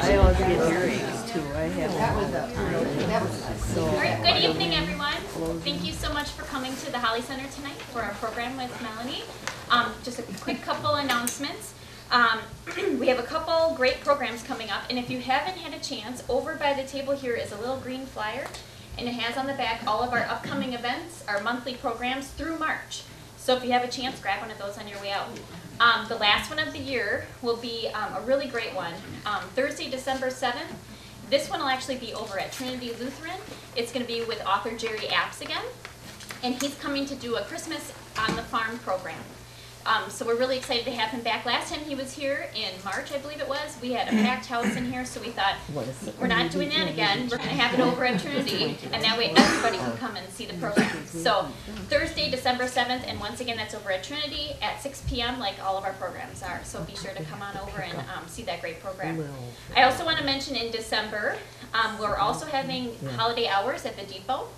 I always get earrings too. I have them all the time. So, all right, good evening, everyone. Thank you so much for coming to the Holly Center tonight for our program with Melanie. Just a quick couple announcements. We have a couple great programs coming up, and if you haven't had a chance, over by the table here is a little green flyer, and it has on the back all of our upcoming events, our monthly programs through March. So if you have a chance, grab one of those on your way out. The last one of the year will be a really great one. Thursday, December 7th. This one will actually be over at Trinity Lutheran. It's going to be with author Jerry Apps again, and he's coming to do a Christmas on the Farm program. So we're really excited to have him back. Last time he was here in March, I believe it was, we had a packed house in here, so we thought, we're not doing that again. We're going to have it over at Trinity, and that way everybody can come and see the program. So Thursday, December 7th, and once again, that's over at Trinity at 6 p.m. like all of our programs are. So be sure to come on over and see that great program. I also want to mention in December, we're also having holiday hours at the Depot.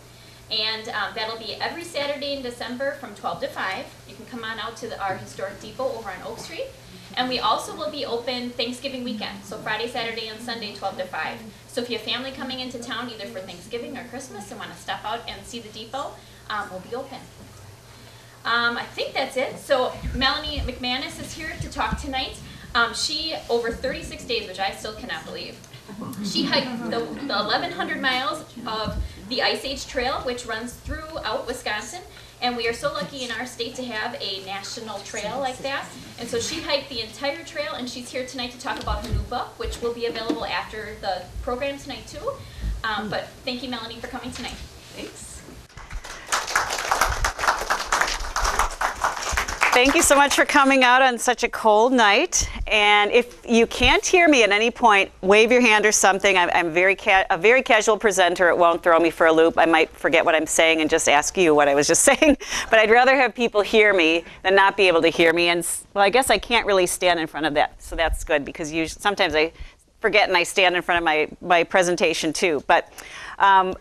And that'll be every Saturday in December from 12 to 5. You can come on out to our historic depot over on Oak Street. And we also will be open Thanksgiving weekend, so Friday, Saturday, and Sunday, 12 to 5. So if you have family coming into town either for Thanksgiving or Christmas and want to stop out and see the depot, we'll be open. I think that's it. So Melanie McManus is here to talk tonight. She, over 36 days, which I still cannot believe, she hiked the 1,100 miles of the Ice Age Trail, which runs throughout Wisconsin, and we are so lucky in our state to have a national trail like that. And so she hiked the entire trail, and she's here tonight to talk about her new book, which will be available after the program tonight too. But thank you, Melanie, for coming tonight. thanks. Thank you so much for coming out on such a cold night. And if you can't hear me at any point, wave your hand or something. I'm a very casual presenter. It won't throw me for a loop. I might forget what I'm saying and just ask you what I was just saying. But I'd rather have people hear me than not be able to hear me. And well, I guess I can't really stand in front of that. So that's good, because sometimes I forget and I stand in front of my presentation too. But I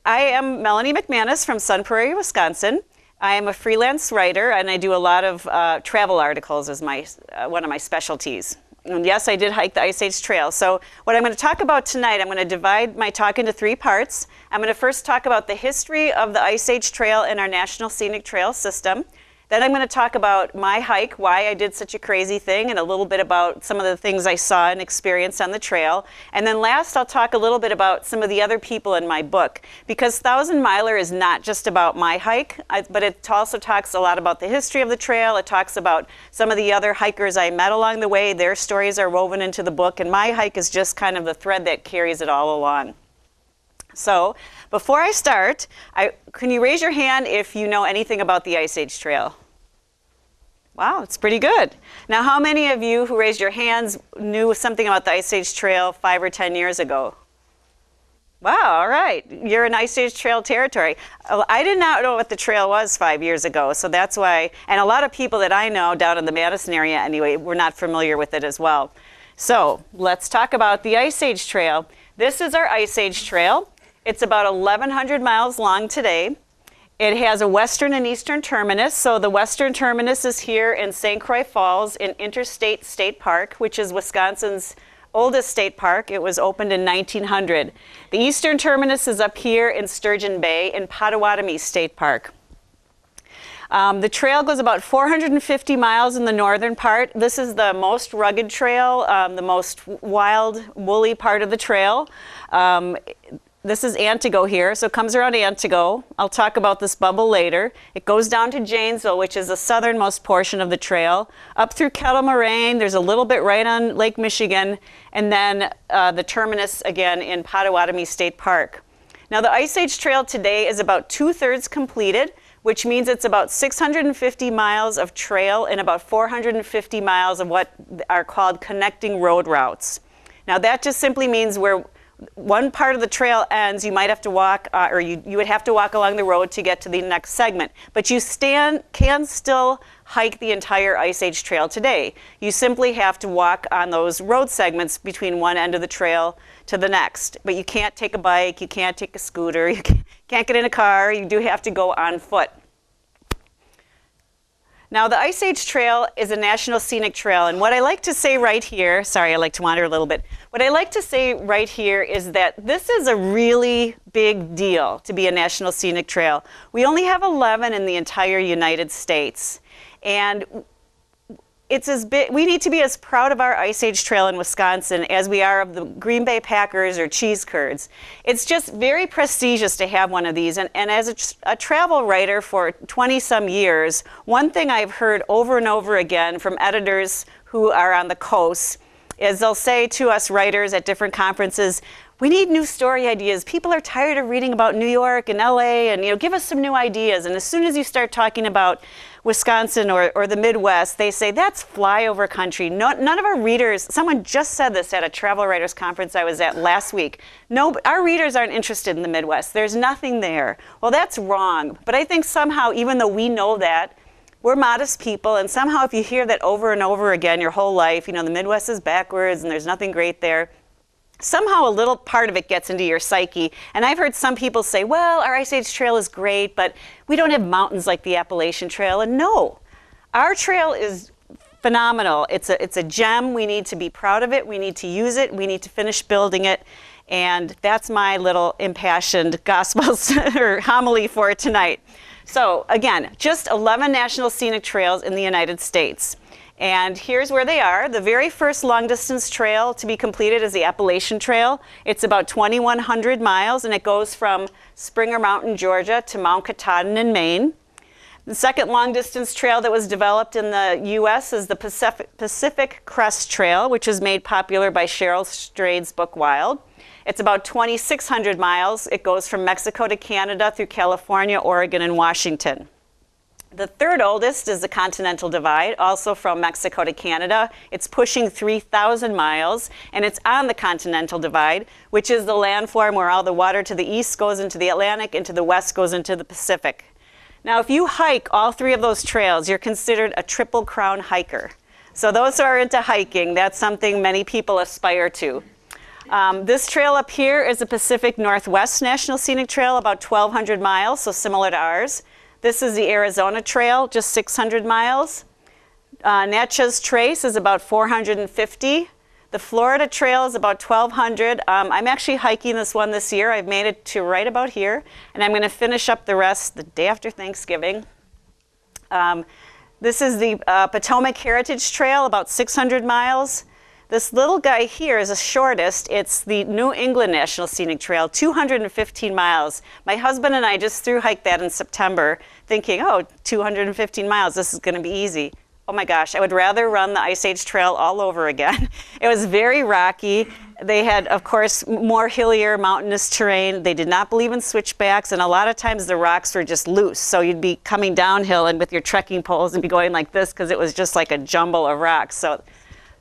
am Melanie McManus from Sun Prairie, Wisconsin. I am a freelance writer, and I do a lot of travel articles as one of my specialties. And yes, I did hike the Ice Age Trail. So what I'm going to talk about tonight, I'm going to divide my talk into 3 parts. I'm going to first talk about the history of the Ice Age Trail in our National Scenic Trail system. Then I'm going to talk about my hike, why I did such a crazy thing, and a little bit about some of the things I saw and experienced on the trail. And then last, I'll talk a little bit about some of the other people in my book, because Thousand Miler is not just about my hike, but it also talks a lot about the history of the trail. It talks about some of the other hikers I met along the way. Their stories are woven into the book, and my hike is just kind of the thread that carries it all along. So before I start, can you raise your hand if you know anything about the Ice Age Trail? Wow, it's pretty good. Now, how many of you who raised your hands knew something about the Ice Age Trail 5 or 10 years ago? Wow, all right. You're in Ice Age Trail territory. I did not know what the trail was 5 years ago, so that's why, and a lot of people that I know down in the Madison area anyway, were not familiar with it as well. So let's talk about the Ice Age Trail. This is our Ice Age Trail. It's about 1,100 miles long today. It has a western and eastern terminus. So the western terminus is here in St. Croix Falls in Interstate State Park, which is Wisconsin's oldest state park. It was opened in 1900. The eastern terminus is up here in Sturgeon Bay in Potawatomi State Park. The trail goes about 450 miles in the northern part. This is the most rugged trail, the most wild, woolly part of the trail. This is Antigo here, so it comes around Antigo. I'll talk about this bubble later. It goes down to Janesville, which is the southernmost portion of the trail, up through Kettle Moraine. There's a little bit right on Lake Michigan, and then the terminus again in Potawatomi State Park. Now, the Ice Age Trail today is about 2/3 completed, which means it's about 650 miles of trail and about 450 miles of what are called connecting road routes. Now, that just simply means where one part of the trail ends, you might have to walk, or you would have to walk along the road to get to the next segment. But you can still hike the entire Ice Age Trail today. You simply have to walk on those road segments between one end of the trail to the next. But you can't take a bike, you can't take a scooter, you can't get in a car, you do have to go on foot. Now, the Ice Age Trail is a National Scenic Trail, and what I like to say right here, sorry, I like to wander a little bit. what I like to say right here is that this is a really big deal to be a National Scenic Trail. We only have 11 in the entire United States. And it's as big, we need to be as proud of our Ice Age Trail in Wisconsin as we are of the Green Bay Packers or cheese curds. It's just very prestigious to have one of these. And as a travel writer for 20-some years, one thing I've heard over and over again from editors who are on the coast is they'll say to us writers at different conferences, we need new story ideas. People are tired of reading about New York and LA, and give us some new ideas. And as soon as you start talking about Wisconsin or the Midwest, they say that's flyover country. None of our readers, someone just said this at a travel writers conference I was at last week. No, our readers aren't interested in the Midwest. There's nothing there. Well, that's wrong. But I think somehow, even though we know that, we're modest people, and somehow if you hear that over and over again your whole life, the Midwest is backwards and there's nothing great there, somehow a little part of it gets into your psyche. And I've heard some people say, well, our Ice Age Trail is great, but we don't have mountains like the Appalachian Trail. And no, our trail is phenomenal. It's a gem. We need to be proud of it. We need to use it. We need to finish building it. And that's my little impassioned gospel or homily for tonight. So again, just 11 National Scenic Trails in the United States. And here's where they are. The very first long-distance trail to be completed is the Appalachian Trail. It's about 2,100 miles, and it goes from Springer Mountain, Georgia, to Mount Katahdin in Maine. The second long-distance trail that was developed in the U.S. is the Pacific Crest Trail, which was made popular by Cheryl Strayed's book Wild. It's about 2,600 miles. It goes from Mexico to Canada through California, Oregon, and Washington. The third oldest is the Continental Divide, also from Mexico to Canada. It's pushing 3,000 miles, and it's on the Continental Divide, which is the landform where all the water to the east goes into the Atlantic and to the west goes into the Pacific. Now, if you hike all three of those trails, you're considered a Triple Crown hiker. So those who are into hiking, that's something many people aspire to. This trail up here is the Pacific Northwest National Scenic Trail, about 1,200 miles, so similar to ours. This is the Arizona Trail, just 600 miles. Natchez Trace is about 450. The Florida Trail is about 1,200. I'm actually hiking this one this year. I've made it to right about here, and I'm going to finish up the rest the day after Thanksgiving. This is the Potomac Heritage Trail, about 600 miles. This little guy here is the shortest. It's the New England National Scenic Trail, 215 miles. My husband and I just thru-hiked that in September, thinking, oh, 215 miles, this is going to be easy. Oh my gosh, I would rather run the Ice Age Trail all over again. It was very rocky. They had, of course, more hillier, mountainous terrain. They did not believe in switchbacks, and a lot of times the rocks were just loose. So you'd be coming downhill and with your trekking poles and be going like this because it was just like a jumble of rocks. So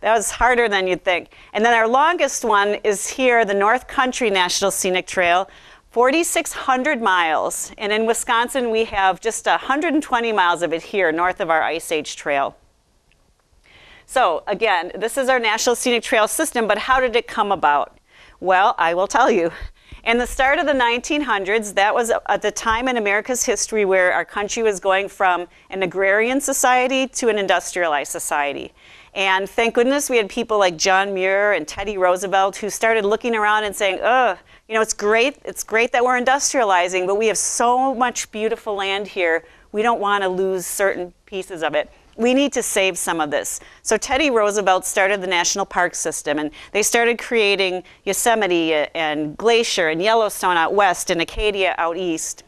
that was harder than you'd think. And then our longest one is here, the North Country National Scenic Trail, 4,600 miles. And in Wisconsin, we have just 120 miles of it here, north of our Ice Age Trail. So again, this is our National Scenic Trail system, but how did it come about? Well, I will tell you. In the start of the 1900s, that was at the time in America's history where our country was going from an agrarian society to an industrialized society. And thank goodness we had people like John Muir and Teddy Roosevelt who started looking around and saying, it's great that we're industrializing, but we have so much beautiful land here, we don't want to lose certain pieces of it. We need to save some of this. So Teddy Roosevelt started the National Park System, and they started creating Yosemite and Glacier and Yellowstone out west and Acadia out east.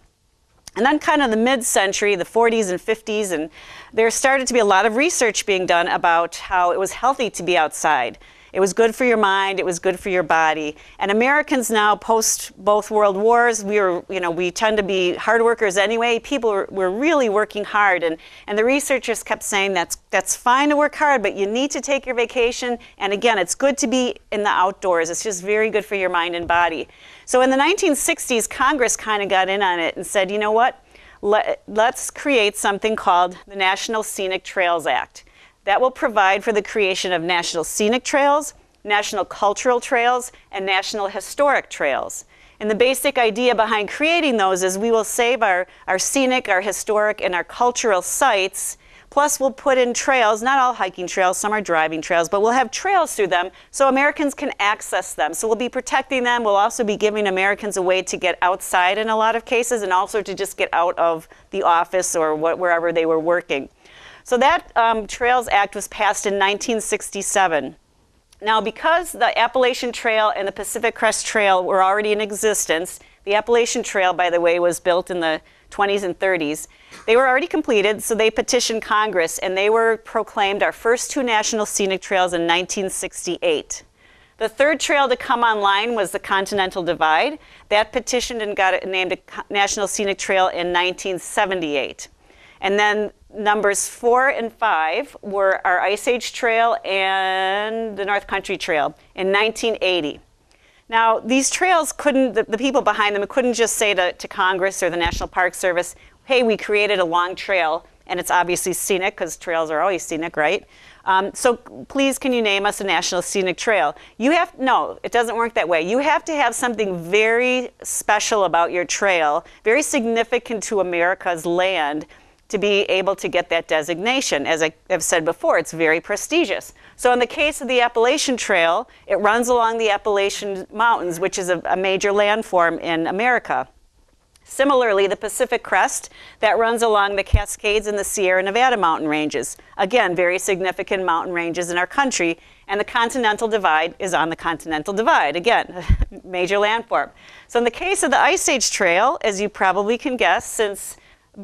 And then kind of the mid-century, the 40s and 50s, and there started to be a lot of research being done about how it was healthy to be outside. It was good for your mind, it was good for your body. And Americans now, post both world wars, we tend to be hard workers anyway. People were really working hard, and the researchers kept saying that's fine to work hard, but you need to take your vacation. And again, it's good to be in the outdoors. It's just very good for your mind and body. So in the 1960s, Congress kind of got in on it and said, you know what? Let's create something called the National Scenic Trails Act. That will provide for the creation of national scenic trails, national cultural trails, and national historic trails. And the basic idea behind creating those is we will save our scenic, our historic, and our cultural sites, Plus, we'll put in trails, not all hiking trails, some are driving trails, but we'll have trails through them so Americans can access them. So we'll be protecting them. We'll also be giving Americans a way to get outside in a lot of cases and also to just get out of the office or wherever they were working. So that Trails Act was passed in 1967. Now, because the Appalachian Trail and the Pacific Crest Trail were already in existence, the Appalachian Trail, by the way, was built in the 20s and 30s. They were already completed, so they petitioned Congress, and they were proclaimed our first 2 national scenic trails in 1968. The third trail to come online was the Continental Divide. That petitioned and got it named a National Scenic Trail in 1978. And then numbers 4 and 5 were our Ice Age Trail and the North Country Trail in 1980. Now, these trails couldn't, the people behind them couldn't just say to Congress or the National Park Service, hey, we created a long trail, and it's obviously scenic, because trails are always scenic, right? So please, can you name us a National Scenic Trail? No, it doesn't work that way. You have to have something very special about your trail, very significant to America's land, to be able to get that designation. As I have said before, it's very prestigious. So in the case of the Appalachian Trail, it runs along the Appalachian Mountains, which is a major landform in America. Similarly, the Pacific Crest, that runs along the Cascades and the Sierra Nevada mountain ranges. Again, very significant mountain ranges in our country. And the Continental Divide is on the Continental Divide. Again, major landform. So in the case of the Ice Age Trail, as you probably can guess, since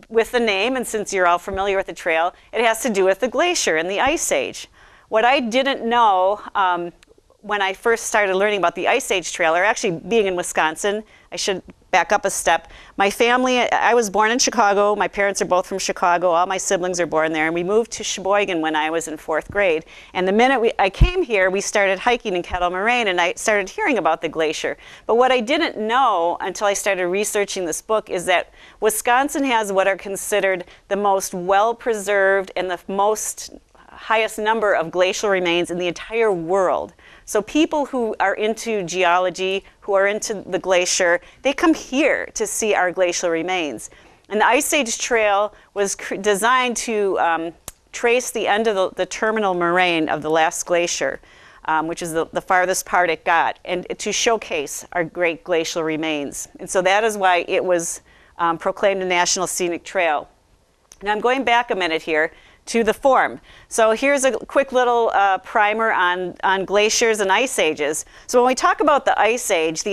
with the name, and since you're all familiar with the trail, it has to do with the glacier and the Ice Age. What I didn't know when I first started learning about the Ice Age Trail, or actually being in Wisconsin, I should back up a step. My family, I was born in Chicago. My parents are both from Chicago. All my siblings are born there. And we moved to Sheboygan when I was in 4th grade. And the minute I came here, we started hiking in Kettle Moraine, and I started hearing about the glacier. But what I didn't know until I started researching this book is that Wisconsin has what are considered the most well-preserved and the highest number of glacial remains in the entire world. So people who are into geology, who are into the glacier, they come here to see our glacial remains. And the Ice Age Trail was designed to trace the end of the terminal moraine of the last glacier, which is the farthest part it got, and to showcase our great glacial remains. And so that is why it was proclaimed a National Scenic Trail. Now I'm going back a minute here to the form. So here's a quick little primer on glaciers and ice ages. So when we talk about the Ice Age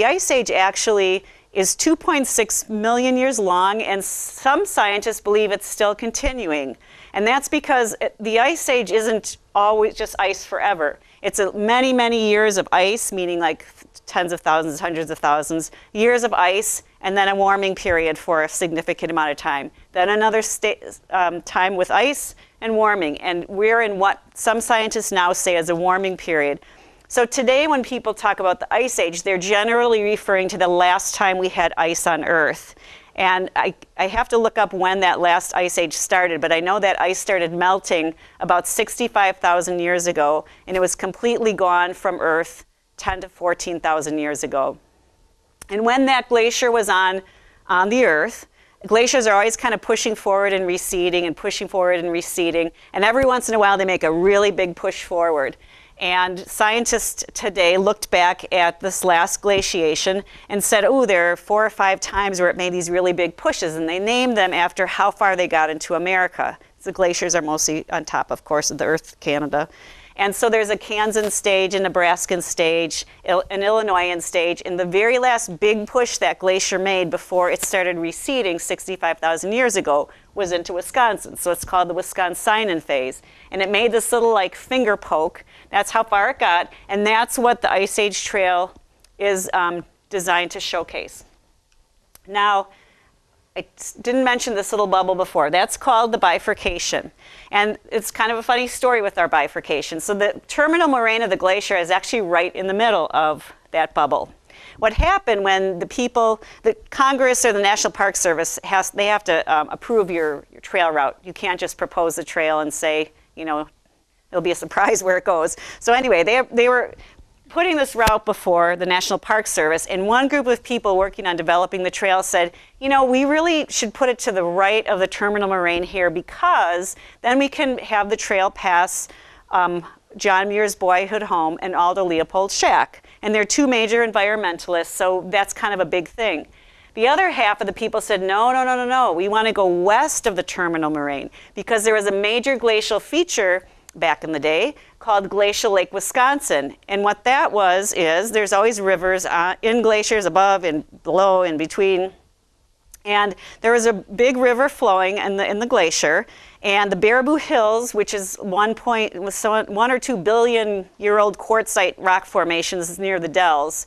actually is 2.6 million years long, and some scientists believe it's still continuing. And that's because the Ice Age isn't always just ice forever. It's many, many years of ice, meaning like tens of thousands, hundreds of thousands, years of ice, and then a warming period for a significant amount of time. Then another time with ice and warming. And we're in what some scientists now say is a warming period. So today when people talk about the Ice Age, they're generally referring to the last time we had ice on Earth. And I have to look up when that last Ice Age started, but I know that ice started melting about 65,000 years ago, and it was completely gone from Earth 10 to 14,000 years ago. And when that glacier was on the Earth, glaciers are always kind of pushing forward and receding and pushing forward and receding, and every once in a while they make a really big push forward. And scientists today looked back at this last glaciation and said, oh, there are 4 or 5 times where it made these really big pushes, and they named them after how far they got into America. The glaciers are mostly on top, of course, of the Earth, Canada. And so there's a Kansan stage, a Nebraskan stage, an Illinoisan stage, and the very last big push that glacier made before it started receding 65,000 years ago was into Wisconsin. So it's called the Wisconsinian phase. And it made this little like finger poke. That's how far it got, and that's what the Ice Age Trail is designed to showcase. Now, I didn't mention this little bubble before. That's called the bifurcation. And it's kind of a funny story with our bifurcation. So the terminal moraine of the glacier is actually right in the middle of that bubble. What happened when the Congress or the National Park Service, they have to approve your trail route. You can't just propose the trail and say, you know, it'll be a surprise where it goes. So anyway, putting this route before the National Park Service, and one group of people working on developing the trail said, you know, we really should put it to the right of the terminal moraine here, because then we can have the trail pass John Muir's boyhood home and Aldo Leopold's shack. And they're two major environmentalists, so that's kind of a big thing. The other half of the people said, no, no, no, no, no. We want to go west of the terminal moraine, because there was a major glacial feature back in the day called Glacial Lake Wisconsin. And what that was is there's always rivers in glaciers above and below and between. And there was a big river flowing in the glacier. And the Baraboo Hills, which is 1 or 2 billion year old quartzite rock formations near the Dells,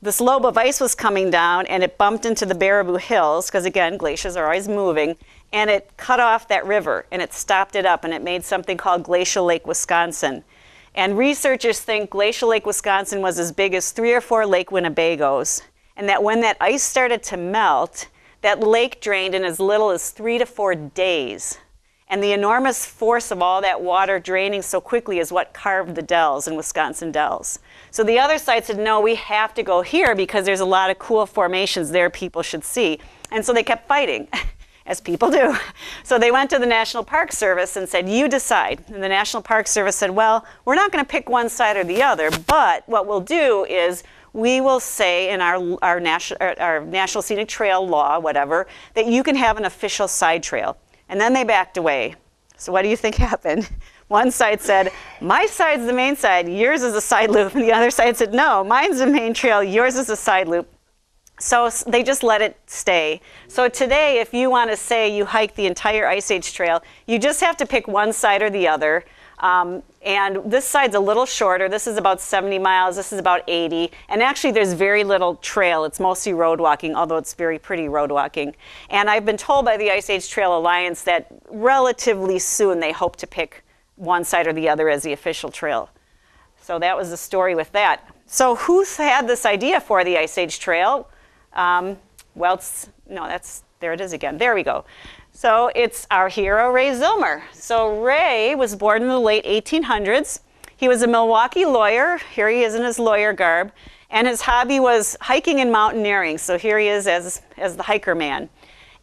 this lobe of ice was coming down and it bumped into the Baraboo Hills, because again, glaciers are always moving, and it cut off that river and it stopped it up, and it made something called Glacial Lake Wisconsin. And researchers think Glacial Lake Wisconsin was as big as 3 or 4 Lake Winnebagos, and that when that ice started to melt, that lake drained in as little as 3 to 4 days. And the enormous force of all that water draining so quickly is what carved the Dells and Wisconsin Dells. So the other side said, no, we have to go here because there's a lot of cool formations there people should see. And so they kept fighting, as people do. So they went to the National Park Service and said, you decide. And the National Park Service said, well, we're not going to pick one side or the other, but what we'll do is we will say in our National Scenic Trail law, whatever, that you can have an official side trail. And then they backed away. So what do you think happened? One side said, my side's the main side, yours is a side loop. And the other side said, no, mine's the main trail, yours is a side loop. So they just let it stay. So today, if you want to say you hike the entire Ice Age Trail, you just have to pick one side or the other. And this side's a little shorter. This is about 70 miles. This is about 80. And actually, there's very little trail. It's mostly road walking, although it's very pretty road walking. And I've been told by the Ice Age Trail Alliance that relatively soon they hope to pick one side or the other as the official trail. So that was the story with that. So who had this idea for the Ice Age Trail? Well, there it is again. There we go. So it's our hero, Ray Zillmer. So Ray was born in the late 1800s. He was a Milwaukee lawyer. Here he is in his lawyer garb. And his hobby was hiking and mountaineering. So here he is as the hiker man.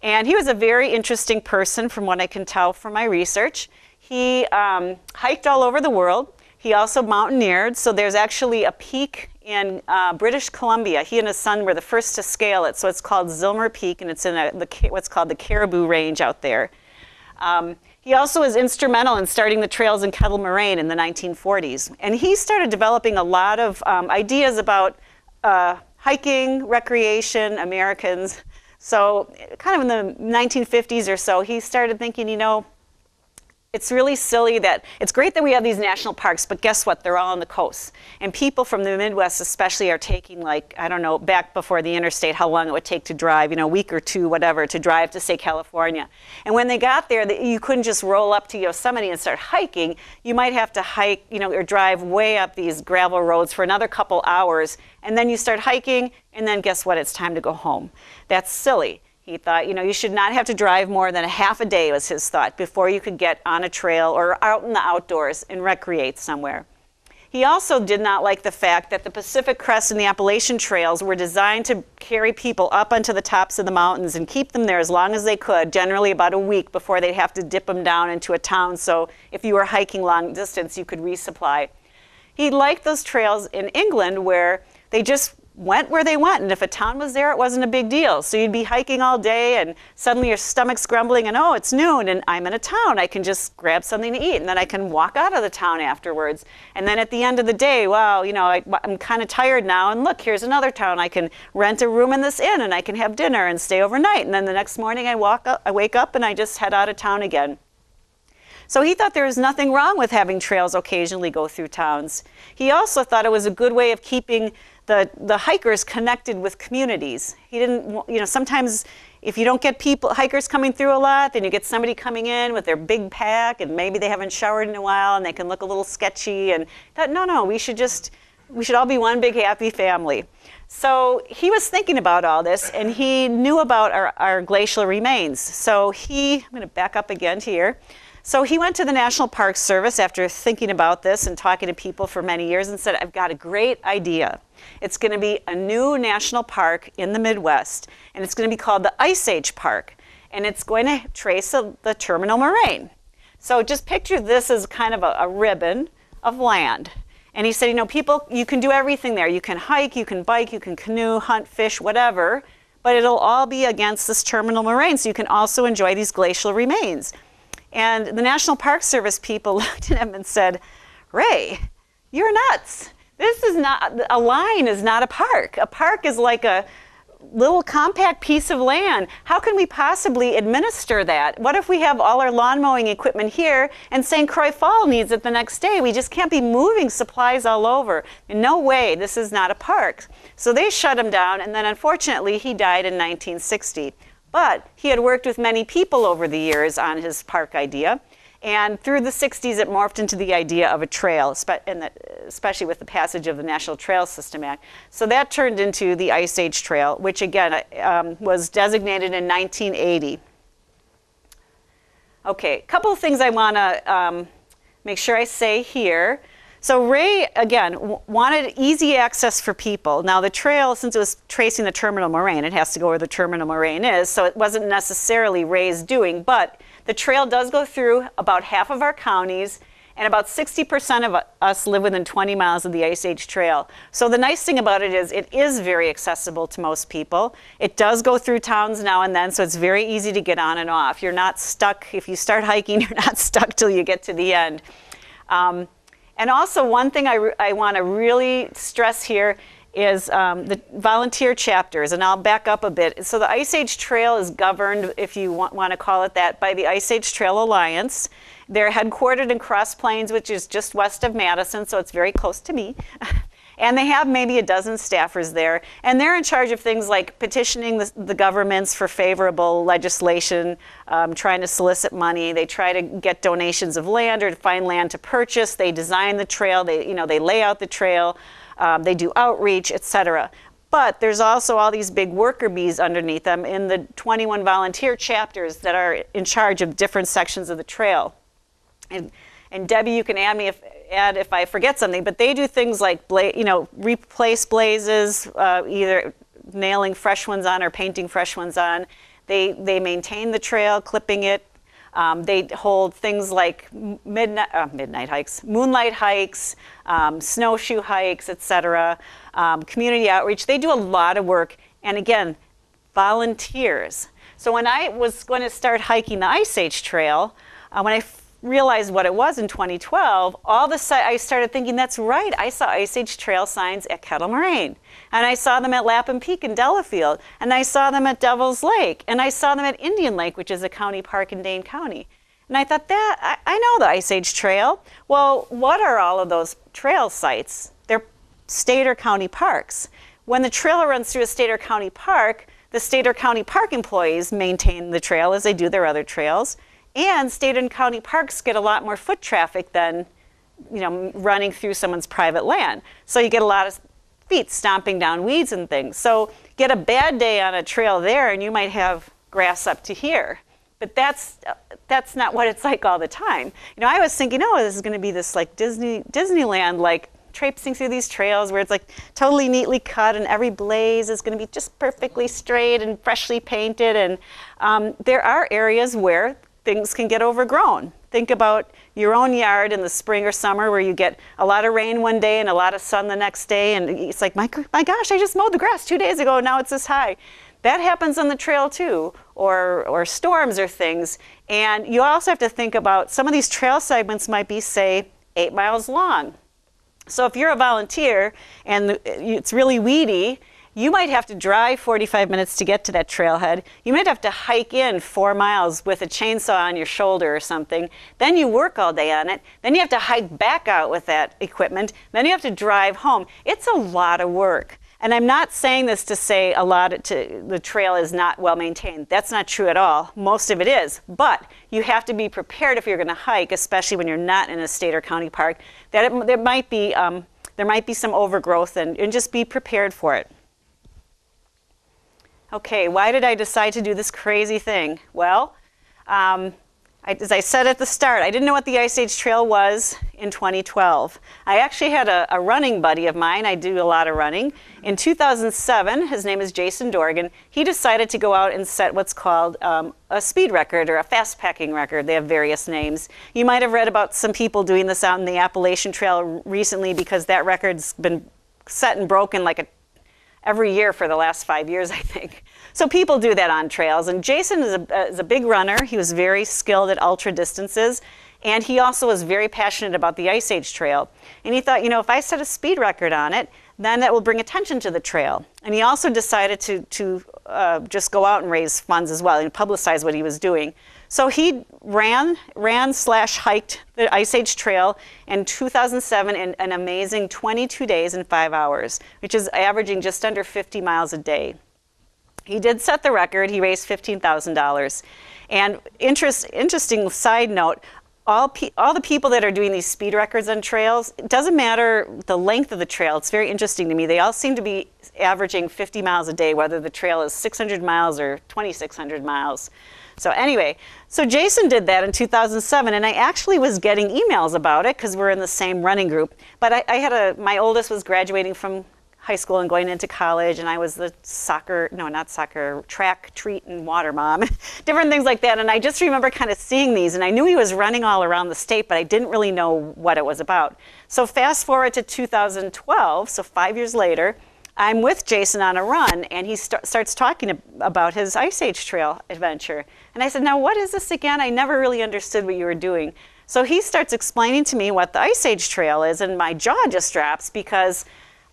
And he was a very interesting person from what I can tell from my research. He hiked all over the world. He also mountaineered. So there's actually a peak in British Columbia. He and his son were the first to scale it. So it's called Zillmer Peak, and it's in what's called the Caribou Range out there. He also was instrumental in starting the trails in Kettle Moraine in the 1940s. And he started developing a lot of ideas about hiking, recreation, Americans. So kind of in the 1950s or so, he started thinking, you know, it's really silly that, it's great that we have these national parks, but guess what? They're all on the coast. And people from the Midwest especially are taking, like, I don't know, back before the interstate, how long it would take to drive, you know, a week or two, whatever, to drive to, say, California. And when they got there, you couldn't just roll up to Yosemite and start hiking. You might have to hike, you know, or drive way up these gravel roads for another couple hours. And then you start hiking, and then guess what? It's time to go home. That's silly. He thought, you know, you should not have to drive more than a half a day, was his thought, before you could get on a trail or out in the outdoors and recreate somewhere. He also did not like the fact that the Pacific Crest and the Appalachian Trails were designed to carry people up onto the tops of the mountains and keep them there as long as they could, generally about a week before they'd have to dip them down into a town, so if you were hiking long distance, you could resupply. He liked those trails in England where they just went where they went, and if a town was there, it wasn't a big deal. So you'd be hiking all day, and suddenly your stomach's grumbling, and oh, it's noon, and I'm in a town. I can just grab something to eat, and then I can walk out of the town afterwards. And then at the end of the day, wow, you know, I'm kind of tired now, and look, here's another town. I can rent a room in this inn, and I can have dinner and stay overnight. And then the next morning, I wake up, and I just head out of town again. So he thought there was nothing wrong with having trails occasionally go through towns. He also thought it was a good way of keeping the hikers connected with communities. He didn't, you know, sometimes if you don't get hikers coming through a lot, then you get somebody coming in with their big pack, and maybe they haven't showered in a while, and they can look a little sketchy, and thought, no, we should all be one big happy family. So he was thinking about all this, and he knew about our glacial remains. So I'm going to back up again here. So he went to the National Park Service after thinking about this and talking to people for many years and said, I've got a great idea. It's going to be a new national park in the Midwest, and it's going to be called the Ice Age Park, and it's going to trace the terminal moraine. So just picture this as kind of a ribbon of land. And he said, you know, people, you can do everything there. You can hike, you can bike, you can canoe, hunt, fish, whatever, but it'll all be against this terminal moraine, so you can also enjoy these glacial remains. And the National Park Service people looked at him and said, Ray, you're nuts. This is not, a line is not a park. A park is like a little compact piece of land. How can we possibly administer that? What if we have all our lawn mowing equipment here and St. Croix Fall needs it the next day? We just can't be moving supplies all over. No way, this is not a park. So they shut him down, and then unfortunately he died in 1960. But he had worked with many people over the years on his park idea. And through the 60s, it morphed into the idea of a trail, especially with the passage of the National Trail System Act. So that turned into the Ice Age Trail, which again was designated in 1980. Okay, a couple of things I want to make sure I say here. So Ray, again, wanted easy access for people. Now the trail, since it was tracing the terminal moraine, it has to go where the terminal moraine is, so it wasn't necessarily Ray's doing, but the trail does go through about half of our counties, and about 60% of us live within 20 miles of the Ice Age Trail. So the nice thing about it is very accessible to most people. It does go through towns now and then, so it's very easy to get on and off. You're not stuck, if you start hiking, you're not stuck till you get to the end. And also one thing I want to really stress here is the volunteer chapters, and I'll back up a bit. So the Ice Age Trail is governed, if you want to call it that, by the Ice Age Trail Alliance. They're headquartered in Cross Plains, which is just west of Madison, so it's very close to me. And they have maybe a dozen staffers there, and they're in charge of things like petitioning the governments for favorable legislation, trying to solicit money. They try to get donations of land or to find land to purchase. They design the trail. They lay out the trail. They do outreach, etc. But there's also all these big worker bees underneath them in the 21 volunteer chapters that are in charge of different sections of the trail. And Debbie, you can add if I forget something, but they do things like replace blazes, either nailing fresh ones on or painting fresh ones on. They maintain the trail, clipping it. They hold things like midnight hikes, moonlight hikes, snowshoe hikes, etc. Community outreach. They do a lot of work, and again, volunteers. So when I was going to start hiking the Ice Age Trail, when I realized what it was in 2012, I started thinking, that's right, I saw Ice Age Trail signs at Kettle Moraine, and I saw them at Lapham Peak in Delafield, and I saw them at Devil's Lake, and I saw them at Indian Lake, which is a county park in Dane County. And I thought, I know the Ice Age Trail. Well, what are all of those trail sites? They're state or county parks. When the trail runs through a state or county park, the state or county park employees maintain the trail as they do their other trails. And state and county parks get a lot more foot traffic than, running through someone's private land. So you get a lot of feet stomping down weeds and things. So get a bad day on a trail there and you might have grass up to here. But that's not what it's like all the time. I was thinking, oh, this is going to be this like Disneyland, like traipsing through these trails where it's like totally neatly cut and every blaze is going to be just perfectly straight and freshly painted. And there are areas where things can get overgrown. Think about your own yard in the spring or summer where you get a lot of rain one day and a lot of sun the next day, and it's like, my gosh, I just mowed the grass 2 days ago, now it's this high. That happens on the trail too, or storms or things. And you also have to think about some of these trail segments might be, say, 8 miles long. So if you're a volunteer and it's really weedy, you might have to drive 45 minutes to get to that trailhead. You might have to hike in 4 miles with a chainsaw on your shoulder or something. Then you work all day on it. Then you have to hike back out with that equipment. Then you have to drive home. It's a lot of work. And I'm not saying this to say the trail is not well maintained. That's not true at all. Most of it is. But you have to be prepared if you're going to hike, especially when you're not in a state or county park, that there might be some overgrowth, and just be prepared for it. Okay, why did I decide to do this crazy thing? Well, I as I said at the start, I didn't know what the Ice Age Trail was in 2012. I actually had a running buddy of mine. I do a lot of running. In 2007, his name is Jason Dorgan. He decided to go out and set what's called a speed record or a fast packing record. They have various names. You might have read about some people doing this out in the Appalachian Trail recently because that record's been set and broken like every year for the last 5 years, I think. So people do that on trails. And Jason is a big runner. He was very skilled at ultra distances. And he also was very passionate about the Ice Age Trail. And he thought, if I set a speed record on it, then that will bring attention to the trail. And he also decided to just go out and raise funds as well and publicize what he was doing. So he ran/hiked the Ice Age Trail in 2007 in an amazing 22 days and 5 hours, which is averaging just under 50 miles a day. He did set the record. He raised $15,000. And interesting side note, all the people that are doing these speed records on trails, it doesn't matter the length of the trail. It's very interesting to me. They all seem to be averaging 50 miles a day, whether the trail is 600 miles or 2,600 miles. So anyway, so Jason did that in 2007, and I actually was getting emails about it because we're in the same running group. But my oldest was graduating from high school and going into college, and I was the track, treat, and water mom, different things like that. And I just remember kind of seeing these, and I knew he was running all around the state, but I didn't really know what it was about. So fast forward to 2012, so 5 years later, I'm with Jason on a run, and he starts talking about his Ice Age Trail adventure. And I said, now what is this again? I never really understood what you were doing. So he starts explaining to me what the Ice Age Trail is, and my jaw just drops because,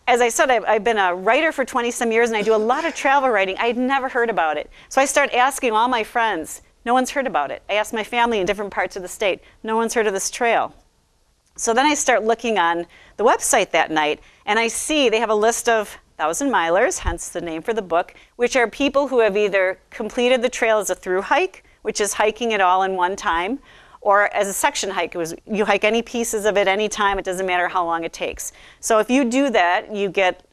as I said, I've been a writer for 20-some years, and I do a lot of travel writing. I had never heard about it. So I start asking all my friends. No one's heard about it. I asked my family in different parts of the state. No one's heard of this trail. So then I start looking on the website that night, and I see they have a list of 1,000-milers, hence the name for the book, which are people who have either completed the trail as a through hike, which is hiking it all in one time, or as a section hike. You hike any pieces of it any time. It doesn't matter how long it takes. So if you do that, you get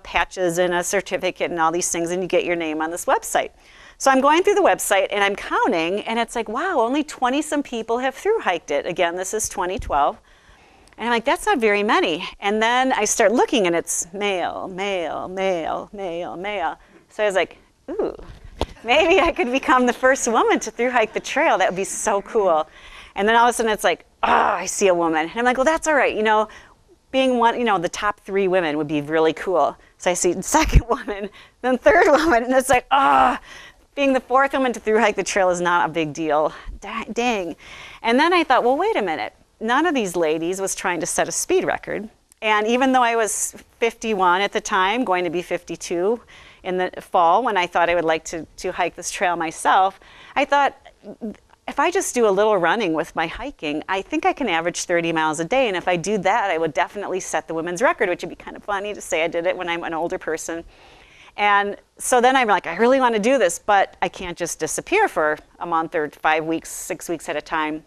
patches and a certificate and all these things, and you get your name on this website. So I'm going through the website, and I'm counting, and it's like, wow, only 20-some people have through hiked it. Again, this is 2012. And I'm like, that's not very many. And then I start looking, and it's male, male, male, male, male. So I was like, ooh, maybe I could become the first woman to through hike the trail. That would be so cool. And then all of a sudden it's like, oh, I see a woman. And I'm like, well, that's all right. Being one, the top 3 women would be really cool. So I see the second woman, then third woman, and it's like, being the 4th woman to through hike the trail is not a big deal. Dang. And then I thought, well, wait a minute. None of these ladies was trying to set a speed record. And even though I was 51 at the time, going to be 52 in the fall when I thought I would like to hike this trail myself, I thought, if I just do a little running with my hiking, I think I can average 30 miles a day. And if I do that, I would definitely set the women's record, which would be kind of funny to say I did it when I'm an older person. And so then I'm like, I really want to do this, but I can't just disappear for a month or 5 weeks, 6 weeks at a time.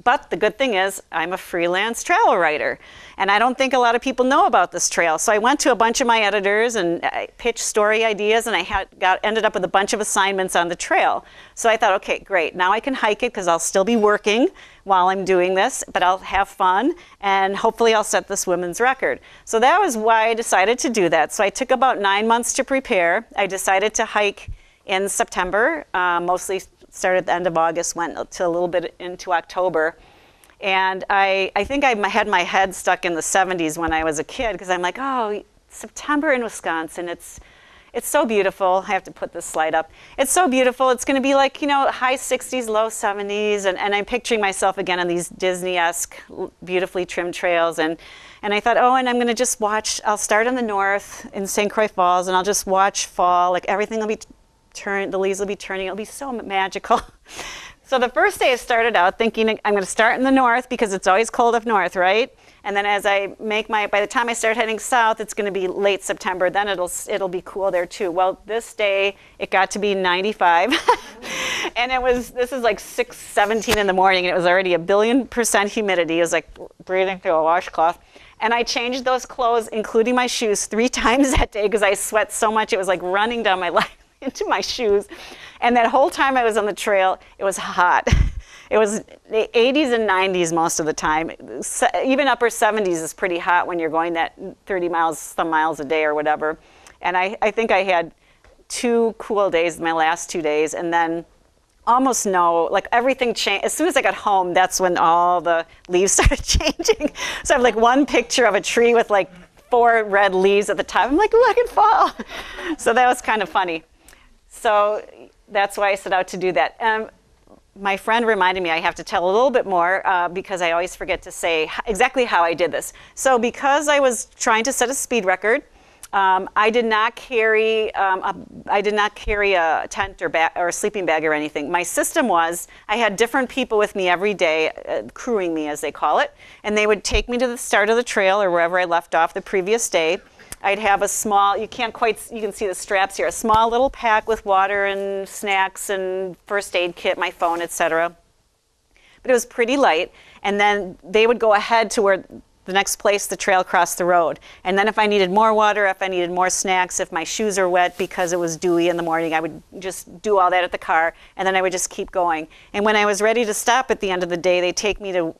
But the good thing is I'm a freelance travel writer, and I don't think a lot of people know about this trail. So I went to a bunch of my editors and I pitched story ideas, and I ended up with a bunch of assignments on the trail. So I thought, okay, great. Now I can hike it because I'll still be working while I'm doing this, but I'll have fun, and hopefully I'll set this women's record. So that was why I decided to do that. So I took about 9 months to prepare. I decided to hike in September, mostly started at the end of August, went to a little bit into October. And I think I had my head stuck in the 70s when I was a kid, because I'm like, oh, September in Wisconsin, it's so beautiful. I have to put this slide up. It's so beautiful. It's going to be like, high 60s, low 70s. And I'm picturing myself again on these Disney-esque, beautifully trimmed trails. And I thought, oh, and I'm going to just watch. I'll start in the north in St. Croix Falls, and I'll just watch fall. Like everything will be the leaves will be turning. It'll be so magical. So the first day I started out thinking I'm going to start in the north because it's always cold up north, right? And then as I by the time I start heading south, it's going to be late September. Then it'll be cool there too. Well, this day it got to be 95, and this is like 6:17 in the morning, and it was already 1,000,000,000% humidity. It was like breathing through a washcloth. And I changed those clothes, including my shoes, 3 times that day because I sweat so much. It was like running down my leg into my shoes. And that whole time I was on the trail, it was hot. It was the 80s and 90s most of the time. Even upper 70s is pretty hot when you're going that 30 miles, some miles a day or whatever. And I think I had 2 cool days, my last 2 days, and then almost like everything changed. As soon as I got home, that's when all the leaves started changing. So I have like one picture of a tree with like 4 red leaves at the top. I'm like, ooh, I can fall. So that was kind of funny. So that's why I set out to do that. My friend reminded me I have to tell a little bit more because I always forget to say exactly how I did this. So because I was trying to set a speed record, I did not carry a tent or a sleeping bag or anything. My system was I had different people with me every day, crewing me as they call it, and they would take me to the start of the trail or wherever I left off the previous day. I'd have a small, you can see the straps here, a small little pack with water and snacks and first aid kit, my phone, etc. But it was pretty light, and then they would go ahead to where the next place the trail crossed the road. And then if I needed more water, if I needed more snacks, if my shoes are wet because it was dewy in the morning, I would just do all that at the car, and then I would just keep going. And when I was ready to stop at the end of the day, they'd take me to,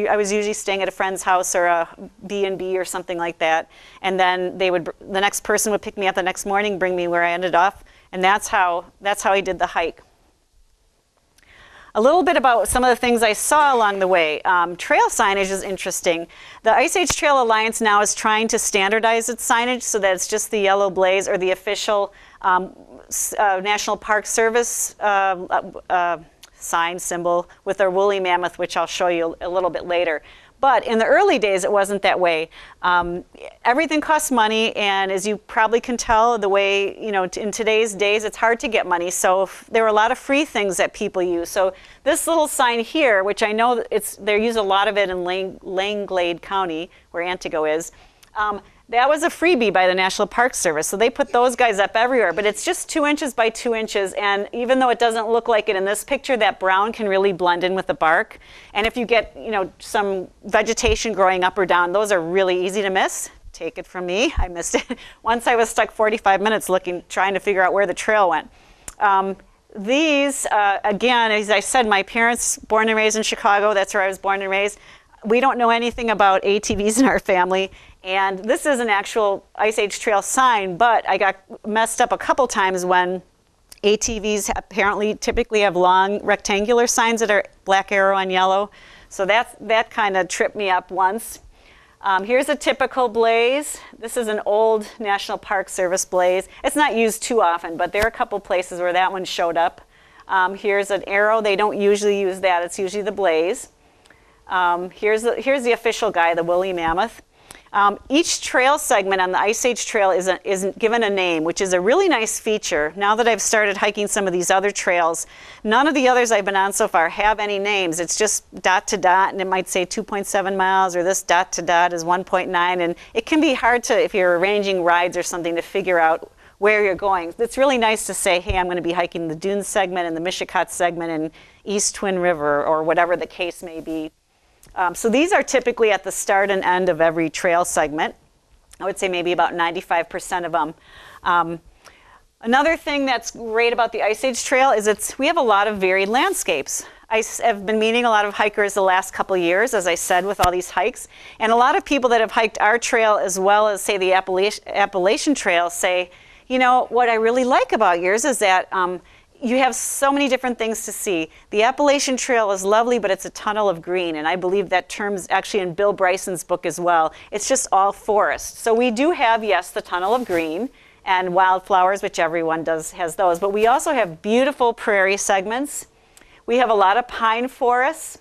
I was usually staying at a friend's house or a B&B or something like that, and then the next person would pick me up the next morning, bring me where I ended off, and that's how I did the hike. A little bit about some of the things I saw along the way. Trail signage is interesting. The Ice Age Trail Alliance now is trying to standardize its signage so that it's just the yellow blaze or the official National Park Service sign symbol with our woolly mammoth, which I'll show you a little bit later. But in the early days, it wasn't that way. Everything costs money, and as you probably can tell, the way, in today's days, it's hard to get money. So there were a lot of free things that people use. So this little sign here, which I know they use a lot of it in Langlade County, where Antigo is, that was a freebie by the National Park Service. So they put those guys up everywhere, but it's just 2 inches by 2 inches. And even though it doesn't look like it in this picture, that brown can really blend in with the bark. And if you get, some vegetation growing up or down, those are really easy to miss. Take it from me, I missed it. Once I was stuck 45 minutes trying to figure out where the trail went. These, again, as I said, my parents, born and raised in Chicago, that's where I was born and raised. We don't know anything about ATVs in our family. And this is an actual Ice Age Trail sign, but I got messed up a couple times when ATVs apparently typically have long rectangular signs that are black arrow and yellow. So that kind of tripped me up once. Here's a typical blaze. This is an old National Park Service blaze. It's not used too often, but there are a couple places where that one showed up. Here's an arrow. They don't usually use that. It's usually the blaze. Here's the official guy, the woolly mammoth. Each trail segment on the Ice Age Trail is given a name, which is a really nice feature. Now that I've started hiking some of these other trails, none of the others I've been on so far have any names. It's just dot to dot, and it might say 2.7 miles, or this dot to dot is 1.9, and it can be hard to, if you're arranging rides or something, to figure out where you're going. It's really nice to say, hey, I'm going to be hiking the Dunes segment and the Mishicot segment and East Twin River, or whatever the case may be. So these are typically at the start and end of every trail segment. I would say maybe about 95% of them. Another thing that's great about the Ice Age Trail is we have a lot of varied landscapes. I have been meeting a lot of hikers the last couple of years, as I said, with all these hikes. And a lot of people that have hiked our trail as well as, say, the Appalachian Trail say, what I really like about yours is that you have so many different things to see. The Appalachian Trail is lovely, but it's a tunnel of green, and I believe that term's actually in Bill Bryson's book as well. It's just all forest. So we do have, yes, the tunnel of green and wildflowers, which everyone has those, but we also have beautiful prairie segments. We have a lot of pine forests.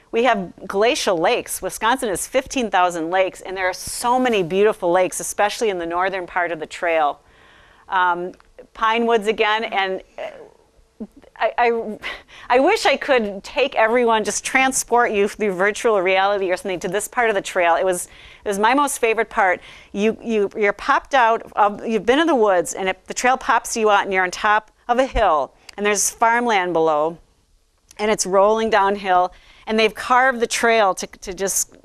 We have glacial lakes. Wisconsin has 15,000 lakes, and there are so many beautiful lakes, especially in the northern part of the trail. Pine woods again, and I wish I could take everyone, just transport you through virtual reality or something to this part of the trail. It was my most favorite part. You're popped out, you've been in the woods, and the trail pops you out and you're on top of a hill, and there's farmland below, and it's rolling downhill, and they've carved the trail to just,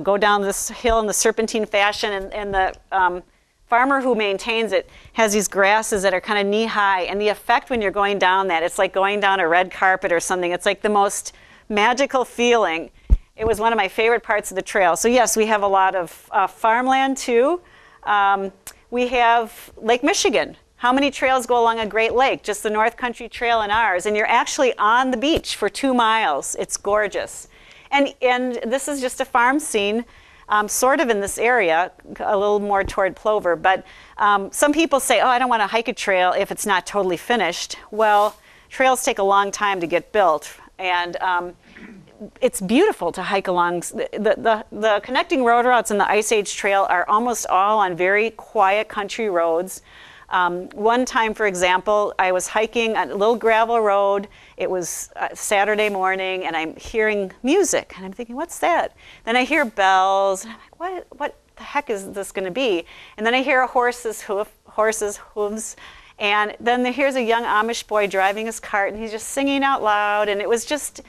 go down this hill in the serpentine fashion, and the farmer who maintains it has these grasses that are kind of knee-high, and the effect when you're going down that, it's like going down a red carpet or something. It's like the most magical feeling. It was one of my favorite parts of the trail. So yes, we have a lot of farmland too. We have Lake Michigan. How many trails go along a Great Lake? Just the North Country Trail and ours. And you're actually on the beach for 2 miles. It's gorgeous. And this is just a farm scene, sort of in this area, a little more toward Plover. But some people say, oh, I don't want to hike a trail if it's not totally finished. Well, trails take a long time to get built. And it's beautiful to hike along. The connecting road routes in the Ice Age Trail are almost all on very quiet country roads. One time, for example, I was hiking a little gravel road. It was Saturday morning, and I'm hearing music, and I'm thinking, what's that? Then I hear bells, and I'm like, what the heck is this going to be? And then I hear a horse's hooves, and then here's a young Amish boy driving his cart, and he's just singing out loud, and it was just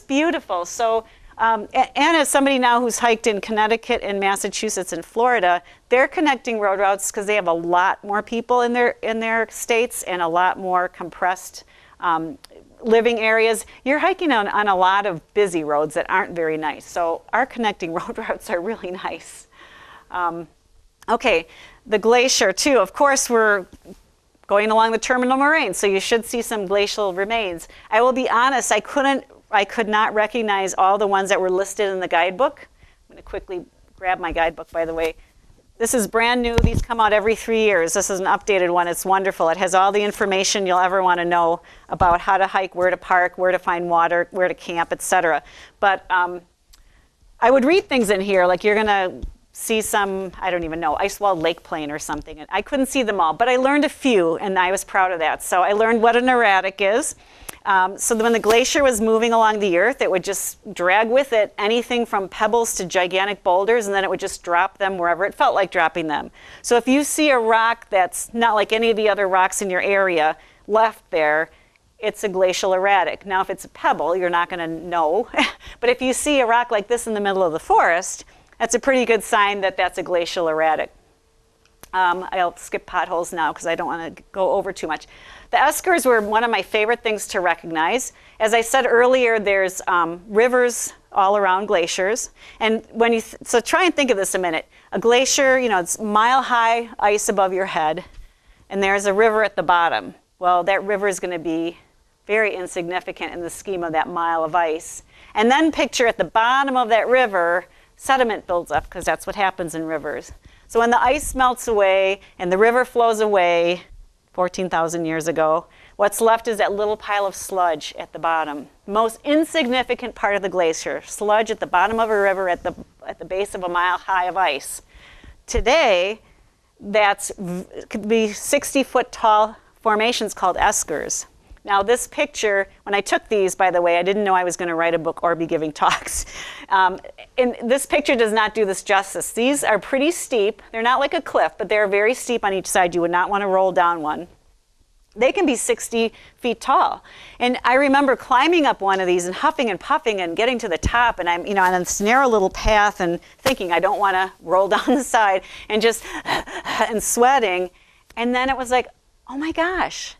beautiful. So, and as somebody now who's hiked in Connecticut and Massachusetts and Florida, they're connecting road routes because they have a lot more people in their states and a lot more compressed living areas. You're hiking on a lot of busy roads that aren't very nice. So our connecting road routes are really nice. Okay, the glacier too. Of course, we're going along the terminal moraine, so you should see some glacial remains. I will be honest, I could not recognize all the ones that were listed in the guidebook. I'm going to quickly grab my guidebook, by the way. This is brand new. These come out every 3 years. This is an updated one. It's wonderful. It has all the information you'll ever want to know about how to hike, where to park, where to find water, where to camp, etc. But I would read things in here, like you're going to see some, I don't even know, ice wall lake plain or something. And I couldn't see them all, but I learned a few, and I was proud of that. So I learned what an erratic is. So when the glacier was moving along the earth, it would just drag with it anything from pebbles to gigantic boulders, and then it would just drop them wherever it felt like dropping them. So if you see a rock that's not like any of the other rocks in your area left there, it's a glacial erratic. Now, if it's a pebble, you're not going to know. But if you see a rock like this in the middle of the forest, that's a pretty good sign that that's a glacial erratic. I'll skip potholes now because I don't want to go over too much. The eskers were one of my favorite things to recognize. As I said earlier, there's rivers all around glaciers. And when you so try and think of this a minute. A glacier, you know, it's mile-high ice above your head, and there's a river at the bottom. Well, that river is going to be very insignificant in the scheme of that mile of ice. And then picture at the bottom of that river, sediment builds up, because that's what happens in rivers. So when the ice melts away and the river flows away 14,000 years ago, what's left is that little pile of sludge at the bottom. The most insignificant part of the glacier, sludge at the bottom of a river at the base of a mile high of ice. Today, could be 60-foot tall formations called eskers. Now this picture, when I took these, by the way, I didn't know I was going to write a book or be giving talks. And this picture does not do this justice. These are pretty steep. They're not like a cliff, but they're very steep on each side. You would not want to roll down one. They can be 60 feet tall. And I remember climbing up one of these and huffing and puffing and getting to the top, and I'm, you know, on this narrow little path and thinking I don't want to roll down the side and just and sweating. And then it was like, oh my gosh.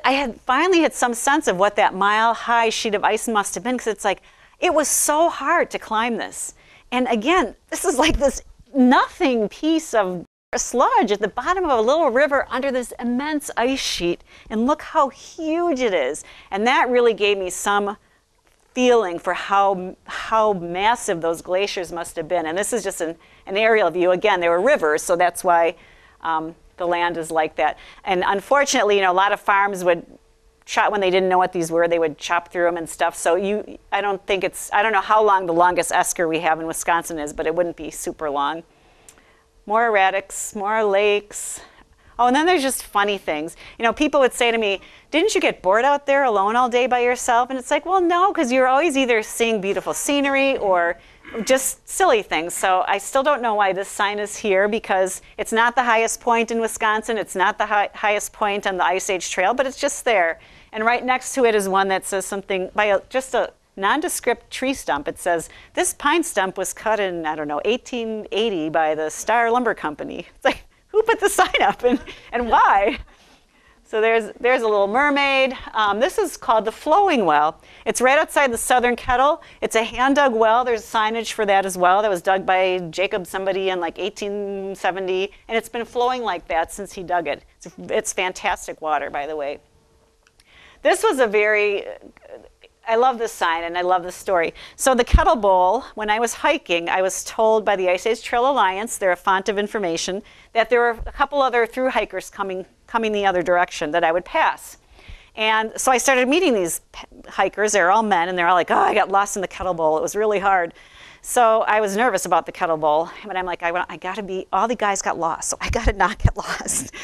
I had finally had some sense of what that mile-high sheet of ice must have been, because it's like, it was so hard to climb this. And again, this is like this nothing piece of sludge at the bottom of a little river under this immense ice sheet. And look how huge it is. And that really gave me some feeling for how massive those glaciers must have been. And this is just an aerial view. Again, they were rivers, so that's why the land is like that. And unfortunately, you know, a lot of farms would chop, when they didn't know what these were, they would chop through them and stuff. So I don't know how long the longest esker we have in Wisconsin is, but it wouldn't be super long. More erratics, more lakes. Oh, and then there's just funny things. You know, people would say to me, didn't you get bored out there alone all day by yourself? And it's like, well, no, because you're always either seeing beautiful scenery or just silly things. So I still don't know why this sign is here, because it's not the highest point in Wisconsin. It's not the highest point on the Ice Age Trail, but it's just there. And right next to it is one that says something by just a nondescript tree stump. It says, this pine stump was cut in, I don't know, 1880 by the Star Lumber Company. It's like, who put the sign up and why? So there's a little mermaid. This is called the Flowing Well. It's right outside the Southern Kettle. It's a hand-dug well. There's signage for that as well. That was dug by Jacob somebody in like 1870, and it's been flowing like that since he dug it. It's fantastic water, by the way. This was I love this sign and I love this story. So the Kettle Bowl, when I was hiking, I was told by the Ice Age Trail Alliance, they're a font of information, that there were a couple other through hikers coming the other direction that I would pass. And so I started meeting these hikers. They're all men, and they're all like, oh, I got lost in the Kettle Bowl. It was really hard. So I was nervous about the Kettle Bowl, but I'm like, I gotta be, all the guys got lost, so I gotta not get lost.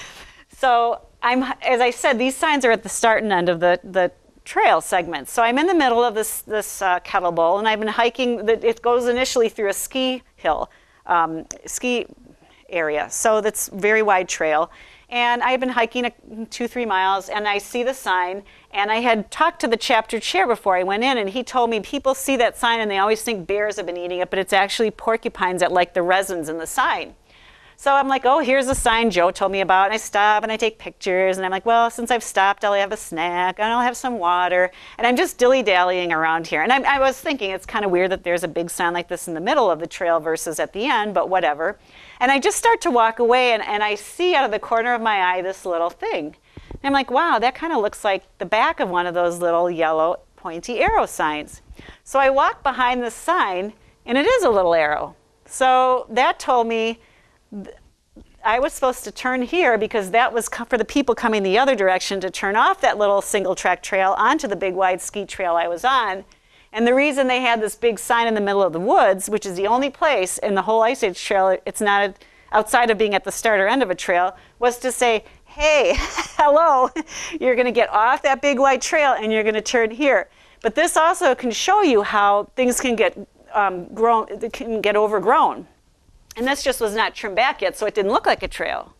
So as I said, these signs are at the start and end of the trail segments. So I'm in the middle of this Kettle Bowl, and I've been hiking. It goes initially through a ski hill, ski area. So that's very wide trail. And I've been hiking 2-3 miles, and I see the sign. And I had talked to the chapter chair before I went in, and he told me people see that sign and they always think bears have been eating it, but it's actually porcupines that like the resins in the sign. So I'm like, oh, here's a sign Joe told me about, and I stop and I take pictures, and I'm like, well, since I've stopped, I'll have a snack and I'll have some water, and I'm just dilly-dallying around here. And I was thinking it's kind of weird that there's a big sign like this in the middle of the trail versus at the end, but whatever. And I just start to walk away, and I see out of the corner of my eye this little thing. And I'm like, wow, that kind of looks like the back of one of those little yellow pointy arrow signs. So I walk behind this sign, and it is a little arrow. So that told me I was supposed to turn here because that was for the people coming the other direction to turn off that little single track trail onto the big wide ski trail I was on. And the reason they had this big sign in the middle of the woods, which is the only place in the whole Ice Age Trail, it's not outside of being at the start or end of a trail, was to say, hey, hello, you're going to get off that big wide trail and you're going to turn here. But this also can show you how things can get overgrown. And this just was not trimmed back yet, so it didn't look like a trail.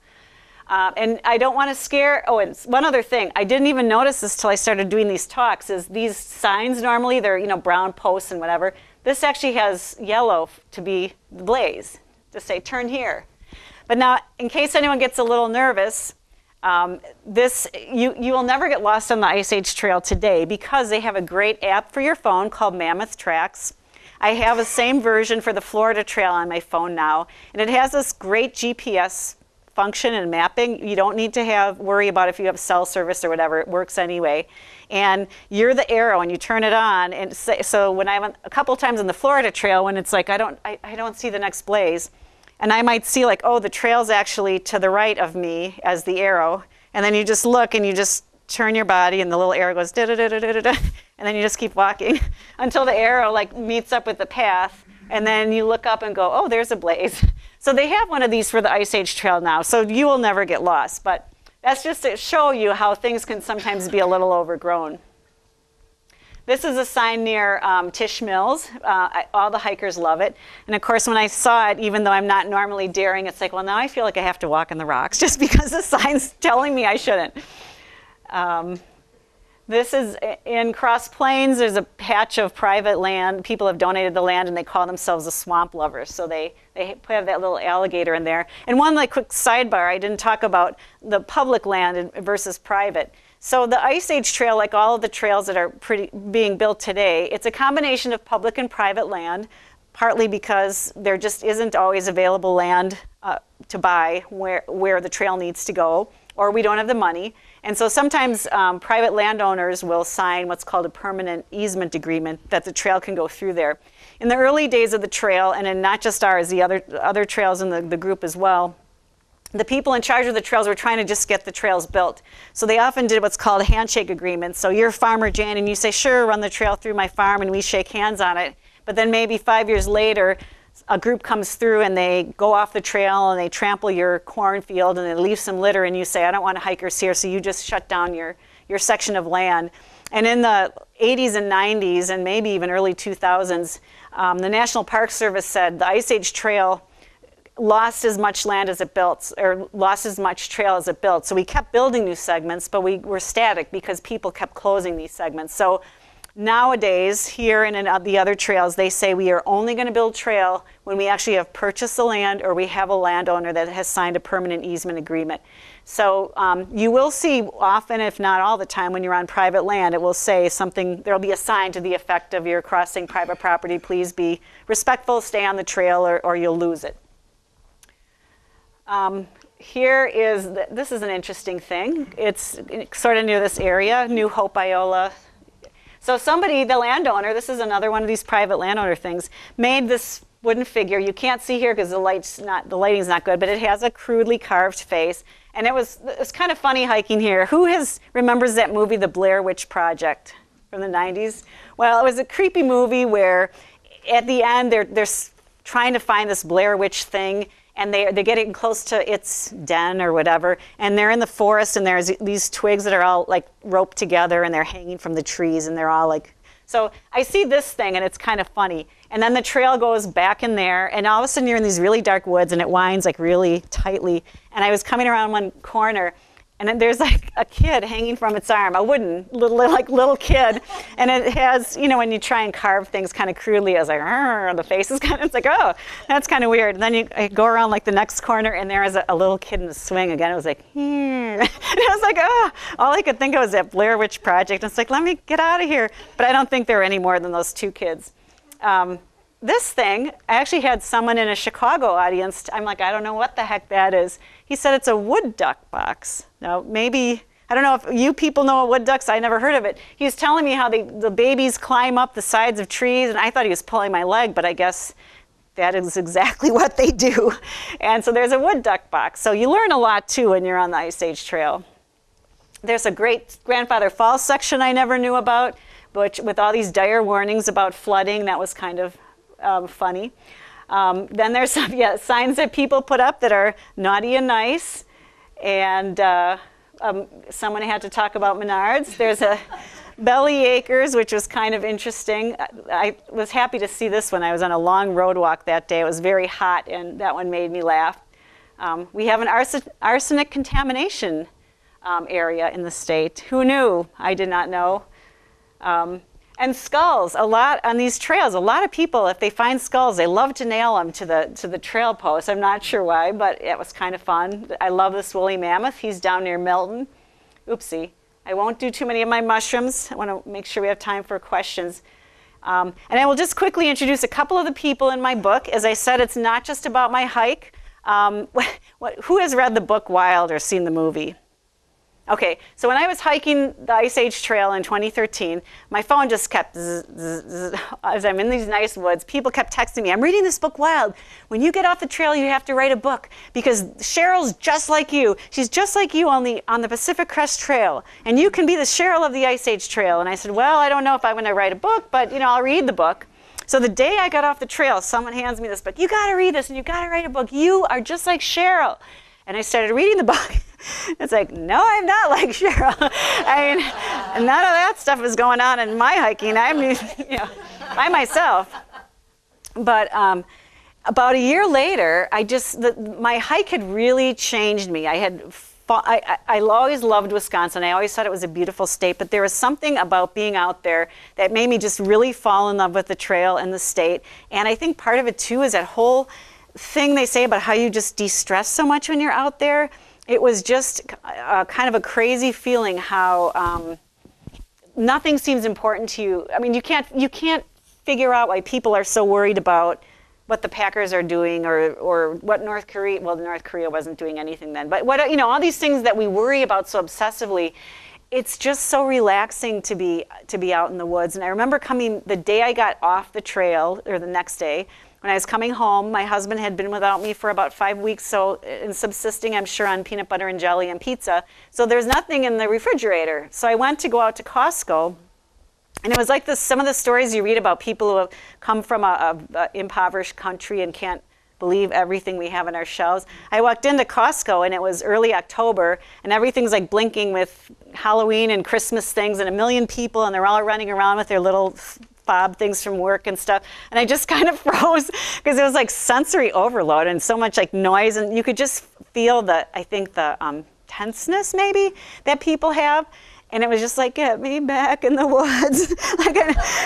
And I don't want to scare, oh, and one other thing, I didn't even notice this till I started doing these talks, is these signs normally, they're brown posts and whatever. This actually has yellow to be the blaze, to say turn here. But now, in case anyone gets a little nervous, you will never get lost on the Ice Age Trail today because they have a great app for your phone called Mammoth Tracks. I have the same version for the Florida Trail on my phone now, and it has this great GPS function and mapping. You don't need to worry about if you have cell service or whatever. It works anyway. And you're the arrow, and you turn it on. And so when I went a couple times on the Florida Trail, when it's like I don't see the next blaze, and I might see like, oh, the trail's actually to the right of me as the arrow, and then you just look and you just turn your body, and the little arrow goes da da da da da da, and then you just keep walking until the arrow like meets up with the path, and then you look up and go, oh, there's a blaze. So they have one of these for the Ice Age Trail now, so you will never get lost. But that's just to show you how things can sometimes be a little overgrown. This is a sign near Tish Mills. All the hikers love it. And of course, when I saw it, even though I'm not normally daring, it's like, well, now I feel like I have to walk in the rocks just because the sign's telling me I shouldn't. This is in Cross Plains. There's a patch of private land. People have donated the land, and they call themselves the swamp lovers. So they have that little alligator in there. And one like quick sidebar, I didn't talk about the public land versus private. So the Ice Age Trail, like all of the trails that are being built today, it's a combination of public and private land, partly because there just isn't always available land to buy where the trail needs to go, or we don't have the money. And so sometimes private landowners will sign what's called a permanent easement agreement that the trail can go through there. In the early days of the trail, and in not just ours, the other trails in the group as well, the people in charge of the trails were trying to just get the trails built. So they often did what's called handshake agreements. So you're Farmer Jan, and you say, sure, run the trail through my farm, and we shake hands on it. But then maybe 5 years later, a group comes through and they go off the trail and they trample your cornfield and they leave some litter, and you say, I don't want hikers here, so you just shut down your section of land. And in the 80s and 90s and maybe even early 2000s, the National Park Service said the Ice Age Trail lost as much land as it built, or lost as much trail as it built. So we kept building new segments, but we were static because people kept closing these segments. So nowadays, here and in the other trails, they say we are only going to build trail when we actually have purchased the land or we have a landowner that has signed a permanent easement agreement. So you will see often, if not all the time, when you're on private land, it will say something, there'll be a sign to the effect of you're crossing private property, please be respectful, stay on the trail, or you'll lose it. Here is, this is an interesting thing. It's sort of near this area, New Hope, Iola. So somebody, the landowner, this is another one of these private landowner things, made this wooden figure. You can't see here because the lighting's not good, but it has a crudely carved face. And it was kind of funny hiking here. Who remembers that movie, The Blair Witch Project, from the 90s? Well, it was a creepy movie where at the end they're trying to find this Blair Witch thing, and they're getting close to its den or whatever, and they're in the forest, and there's these twigs that are all like roped together, and they're hanging from the trees, and they're all like, so I see this thing, and it's kind of funny. And then the trail goes back in there, and all of a sudden you're in these really dark woods, and it winds like really tightly. And I was coming around one corner, and then there's like a kid hanging from its arm, a wooden little kid. And it has, you know, when you try and carve things kind of crudely, I was like, the face is kind of, it's like, oh, that's kind of weird. And then I go around like the next corner, and there is a little kid in the swing again. It was like, and I was like, oh, all I could think of was that Blair Witch Project. And it's like, let me get out of here. But I don't think there were any more than those two kids. This thing, I actually had someone in a Chicago audience. I'm like, I don't know what the heck that is. He said it's a wood duck box. Now, maybe, I don't know if you people know what wood ducks, I never heard of it. He was telling me how the babies climb up the sides of trees, and I thought he was pulling my leg, but I guess that is exactly what they do. And so there's a wood duck box. So you learn a lot, too, when you're on the Ice Age Trail. There's a great Grandfather Falls section I never knew about, which with all these dire warnings about flooding, that was kind of funny. Then there's some signs that people put up that are naughty and nice. And someone had to talk about Menards. There's a Belly Acres, which was kind of interesting. I was happy to see this one. I was on a long road walk that day. It was very hot, and that one made me laugh. We have an arsenic contamination area in the state. Who knew? I did not know. And skulls, a lot on these trails. A lot of people, if they find skulls, they love to nail them to the trail posts. I'm not sure why, but it was kind of fun. I love this woolly mammoth. He's down near Milton. Oopsie. I won't do too many of my mushrooms. I want to make sure we have time for questions. And I will just quickly introduce a couple of the people in my book. As I said, it's not just about my hike. Who has read the book Wild or seen the movie? Okay, so when I was hiking the Ice Age Trail in 2013, my phone just kept zzz, zzz, zzz. As I'm in these nice woods, people kept texting me, I'm reading this book Wild. When you get off the trail, you have to write a book because Cheryl's just like you. She's just like you on the Pacific Crest Trail, and you can be the Cheryl of the Ice Age Trail. And I said, well, I don't know if I'm going to write a book, but you know, I'll read the book. So the day I got off the trail, someone hands me this book. You got to read this, and you got to write a book. You are just like Cheryl. And I started reading the book. It's like, no, I'm not like Cheryl. I mean, none of that stuff is going on in my hiking. I'm, you know, by myself. But about a year later, my hike had really changed me. I always loved Wisconsin. I always thought it was a beautiful state, but there was something about being out there that made me just really fall in love with the trail and the state. And I think part of it too is that whole thing they say about how you just de-stress so much when you're out there. It was just kind of a crazy feeling how nothing seems important to you. I mean, you can't figure out why people are so worried about what the Packers are doing or what North Korea, well, North Korea wasn't doing anything then, but what, you know, all these things that we worry about so obsessively. It's just so relaxing to be out in the woods. And I remember coming the day I got off the trail, or the next day, when I was coming home. My husband had been without me for about 5 weeks, so and subsisting, I'm sure, on peanut butter and jelly and pizza. So there's nothing in the refrigerator. So I went to go out to Costco, and it was like some of the stories you read about people who have come from a impoverished country and can't believe everything we have on our shelves. I walked into Costco, and it was early October, and everything's like blinking with Halloween and Christmas things, and a million people, and they're all running around with their little fob things from work and stuff. And I just kind of froze because it was like sensory overload and so much like noise, and you could just feel the tenseness maybe that people have. And it was just like, get me back in the woods.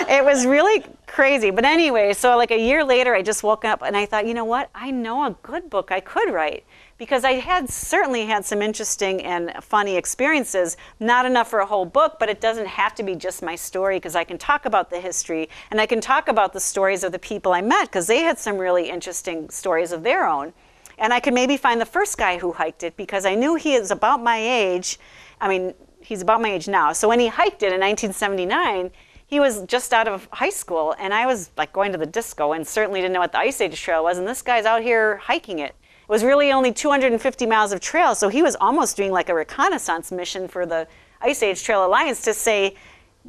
It was really crazy. But anyway, so like a year later, I just woke up and I thought, you know what? I know a good book I could write. because I had certainly had some interesting and funny experiences. Not enough for a whole book, but it doesn't have to be just my story, because I can talk about the history and I can talk about the stories of the people I met, because they had some really interesting stories of their own. And I could maybe find the first guy who hiked it, because I knew he is about my age. I mean, he's about my age now. So when he hiked it in 1979, he was just out of high school, and I was like going to the disco and certainly didn't know what the Ice Age Trail was, and this guy's out here hiking it. It was really only 250 miles of trail, so he was almost doing like a reconnaissance mission for the Ice Age Trail Alliance to say,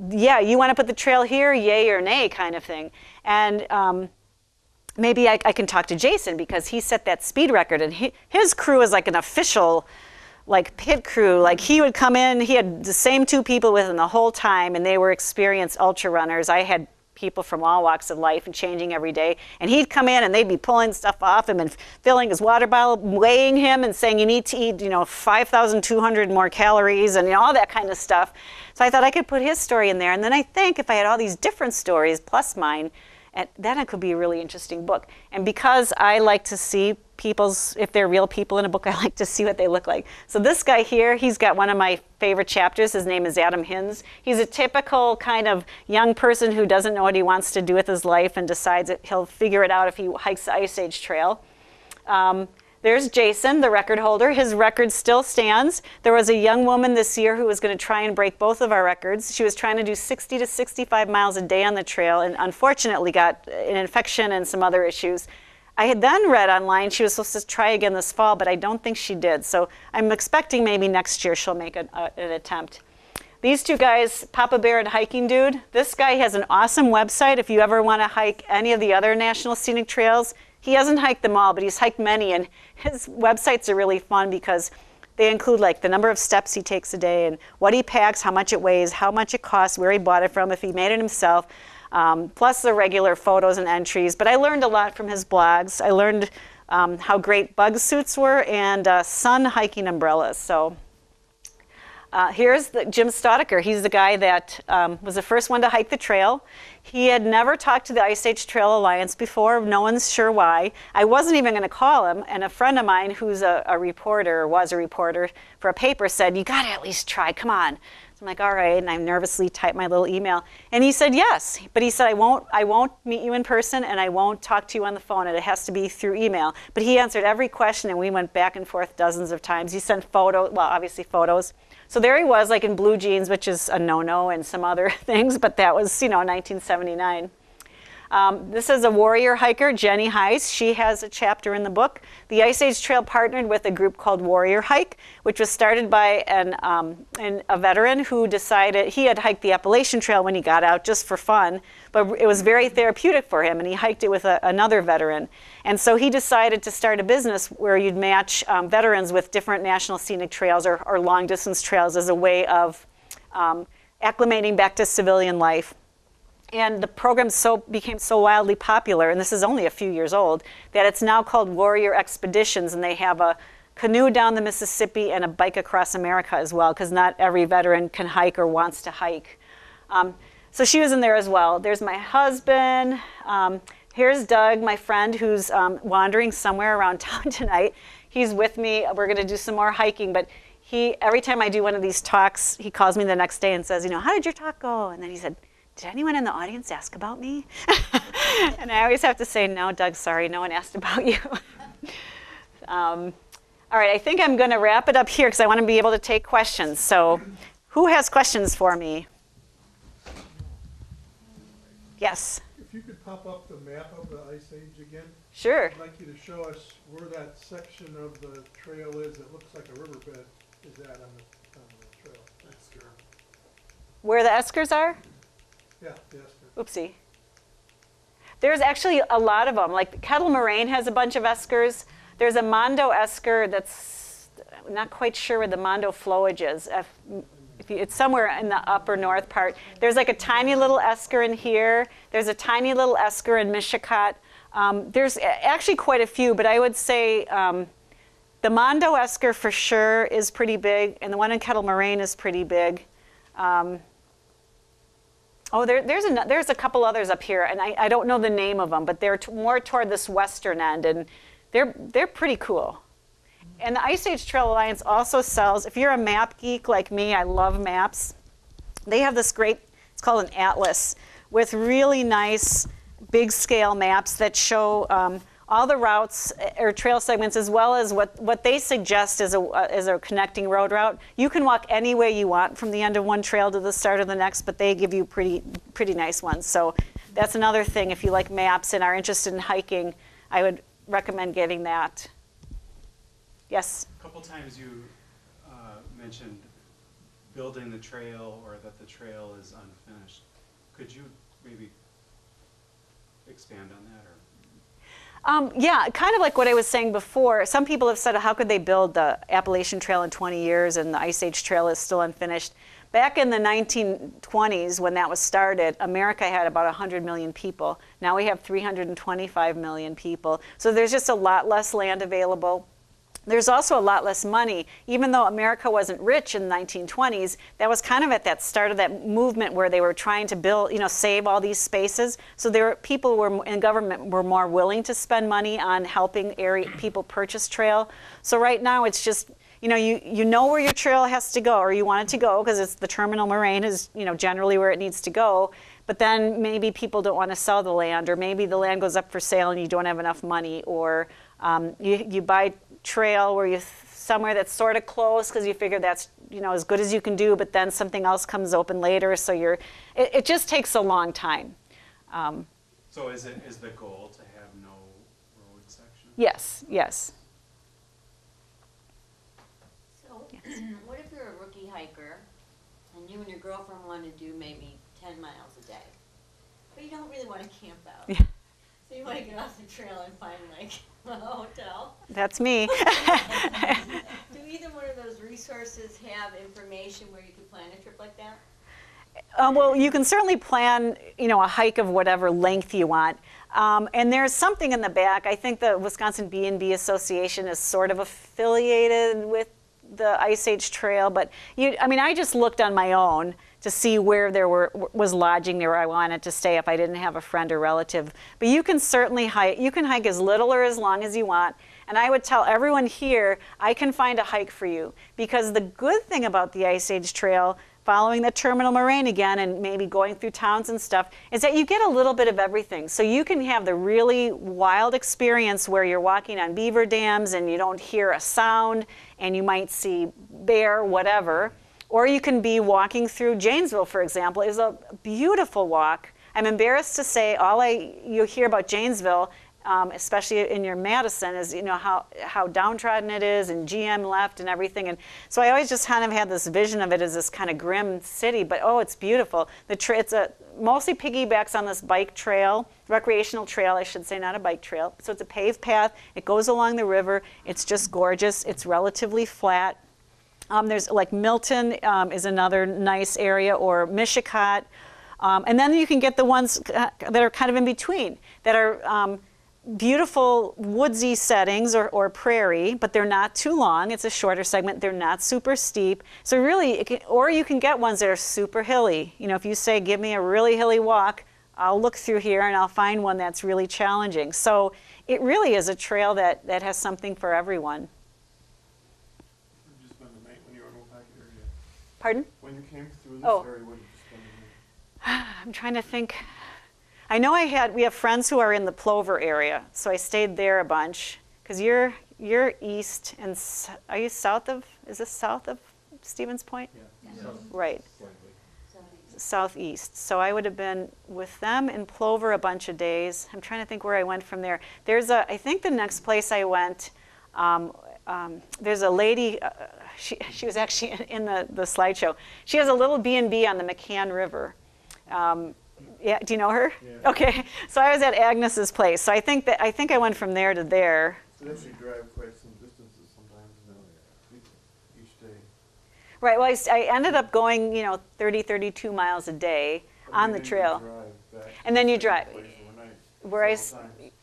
yeah, you want to put the trail here, yay or nay kind of thing. And maybe I can talk to Jason, because he set that speed record, and his crew is like an official like pit crew. Like he would come in, he had the same 2 people with him the whole time, and they were experienced ultra runners. I had people from all walks of life and changing every day, and he'd come in and they'd be pulling stuff off him and filling his water bottle, weighing him and saying you need to eat 5,200 more calories and all that kind of stuff. So I thought I could put his story in there, and then I think if I had all these different stories plus mine, and then it could be a really interesting book. And because I like to see people's, if they're real people in a book, I like to see what they look like. So this guy here, he's got one of my favorite chapters. His name is Adam Hinz. He's a typical kind of young person who doesn't know what he wants to do with his life and decides that he'll figure it out if he hikes the Ice Age Trail. There's Jason, the record holder. His record still stands. There was a young woman this year who was going to try and break both of our records. She was trying to do 60 to 65 miles a day on the trail, and unfortunately got an infection and some other issues. I had then read online she was supposed to try again this fall, but I don't think she did. So I'm expecting maybe next year she'll make an attempt. These 2 guys, Papa Bear and Hiking Dude, this guy has an awesome website if you ever want to hike any of the other national scenic trails. He hasn't hiked them all, but he's hiked many, and his websites are really fun because they include like the number of steps he takes a day and what he packs, how much it weighs, how much it costs, where he bought it from, if he made it himself, plus the regular photos and entries. But I learned a lot from his blogs. I learned how great bug suits were and sun hiking umbrellas. So here's Jim Staudiker. He's the guy that was the first one to hike the trail. He had never talked to the Ice Age Trail Alliance before. No one's sure why. I wasn't even going to call him, and a friend of mine who's a reporter, or was a reporter for a paper, said, you got to at least try, come on. So I'm like, all right, and I nervously typed my little email. And he said yes, but he said, I won't meet you in person, and I won't talk to you on the phone, and it has to be through email. But he answered every question, and we went back and forth dozens of times. He sent photos, well, obviously photos. So there he was, like in blue jeans, which is a no-no, and some other things, but that was, 1979. This is a warrior hiker, Jenny Heiss. She has a chapter in the book. The Ice Age Trail partnered with a group called Warrior Hike, which was started by a veteran who decided he had hiked the Appalachian Trail when he got out just for fun, but it was very therapeutic for him, and he hiked it with another veteran. And so he decided to start a business where you'd match veterans with different national scenic trails or long distance trails as a way of acclimating back to civilian life. And the program became so wildly popular, and this is only a few years old, that it's now called Warrior Expeditions, and they have a canoe down the Mississippi and a bike across America as well, because not every veteran can hike or wants to hike. So she was in there as well. There's my husband. Here's Doug, my friend, who's wandering somewhere around town tonight. He's with me. We're going to do some more hiking, but every time I do one of these talks, he calls me the next day and says, how did your talk go? And then he said, did anyone in the audience ask about me? And I always have to say, no, Doug, sorry, no one asked about you. All right, I think I'm going to wrap it up here because I want to be able to take questions. So who has questions for me? Yes? If you could pop up the map of the Ice Age again. Sure. I'd like you to show us where that section of the trail is that looks like a riverbed is at on the trail. Esker. Where the eskers are? Yeah, the Esker. Oopsie. There's actually a lot of them. Like Kettle Moraine has a bunch of eskers. There's a Mondo esker that's I'm not quite sure where the Mondo flowage is. It's somewhere in the upper north part. There's like a tiny little esker in here. There's a tiny little esker in Mishicot. There's actually quite a few, but I would say the Mondo esker for sure is pretty big, and the one in Kettle Moraine is pretty big. There's a couple others up here, and I don't know the name of them, but they're more toward this western end, and they're pretty cool. And the Ice Age Trail Alliance also sells, if you're a map geek like me, I love maps, they have this great, it's called an atlas, with really nice big scale maps that show all the routes or trail segments, as well as what they suggest as a connecting road route. You can walk any way you want from the end of one trail to the start of the next, but they give you pretty nice ones. So that's another thing. If you like maps and are interested in hiking, I would recommend getting that. Yes? A couple times you mentioned building the trail or that the trail is unfinished. Could you maybe expand on that? Or? Yeah, kind of like what I was saying before. Some people have said, how could they build the Appalachian Trail in 20 years and the Ice Age Trail is still unfinished? Back in the 1920s, when that was started, America had about 100 million people. Now we have 325 million people. So there's just a lot less land available. There's also a lot less money. Even though America wasn't rich in the 1920s, that was kind of at that start of that movement where they were trying to build, save all these spaces. So people in government were more willing to spend money on helping people purchase trail. So right now it's just, you know where your trail has to go, or you want it to go, because it's the terminal moraine is, generally where it needs to go. But then maybe people don't want to sell the land, or maybe the land goes up for sale and you don't have enough money, or you buy trail where you somewhere that's sort of close because you figure that's as good as you can do, but then something else comes open later, so it just takes a long time. So is the goal to have no road section? Yes. So, what if you're a rookie hiker and you and your girlfriend want to do maybe 10 miles a day, but you don't really want to camp out? Yeah. So you want to get off the trail and find a hotel. That's me. Do either one of those resources have information where you can plan a trip like that? Well, you can certainly plan, a hike of whatever length you want. And there's something in the back. I think the Wisconsin B&B Association is sort of affiliated with the Ice Age Trail, but I just looked on my own to see where there was lodging near where I wanted to stay if I didn't have a friend or relative. But you can certainly hike. You can hike as little or as long as you want. And I would tell everyone here, I can find a hike for you. Because the good thing about the Ice Age Trail, following the terminal moraine again and maybe going through towns and stuff, is that you get a little bit of everything. So you can have the really wild experience where you're walking on beaver dams and you don't hear a sound and you might see bear, whatever. Or you can be walking through Janesville, for example. It's a beautiful walk. I'm embarrassed to say you hear about Janesville, especially in your Madison, is how downtrodden it is and GM left and everything. And so I always just kind of had this vision of it as this kind of grim city, but it's beautiful. It's mostly piggybacks on this bike trail, recreational trail, I should say, not a bike trail. So it's a paved path. It goes along the river. It's just gorgeous. It's relatively flat. There's like Milton is another nice area, or Mishicot. And then you can get the ones that are kind of in between, that are beautiful woodsy settings or prairie, but they're not too long. It's a shorter segment. They're not super steep. So really, or you can get ones that are super hilly. If you say, give me a really hilly walk, I'll look through here and I'll find one that's really challenging. So it really is a trail that has something for everyone. Pardon? When you came through this area, what did you spend the night? I'm trying to think. I know we have friends who are in the Plover area, so I stayed there a bunch. Because you're east, and are you south of, is this south of Stevens Point? Yeah. Right. Slightly. Southeast. So I would have been with them in Plover a bunch of days. I'm trying to think where I went from there. I think the next place I went, there's a lady, she was actually in the slideshow. She has a little B&B on the McCann River. Yeah, do you know her? Yeah. Okay, so I was at Agnes's place. So I think I went from there to there. So you actually drive quite some distances sometimes, each day. Right, well, I ended up going, 30, 32 miles a day on the trail. And then you drive.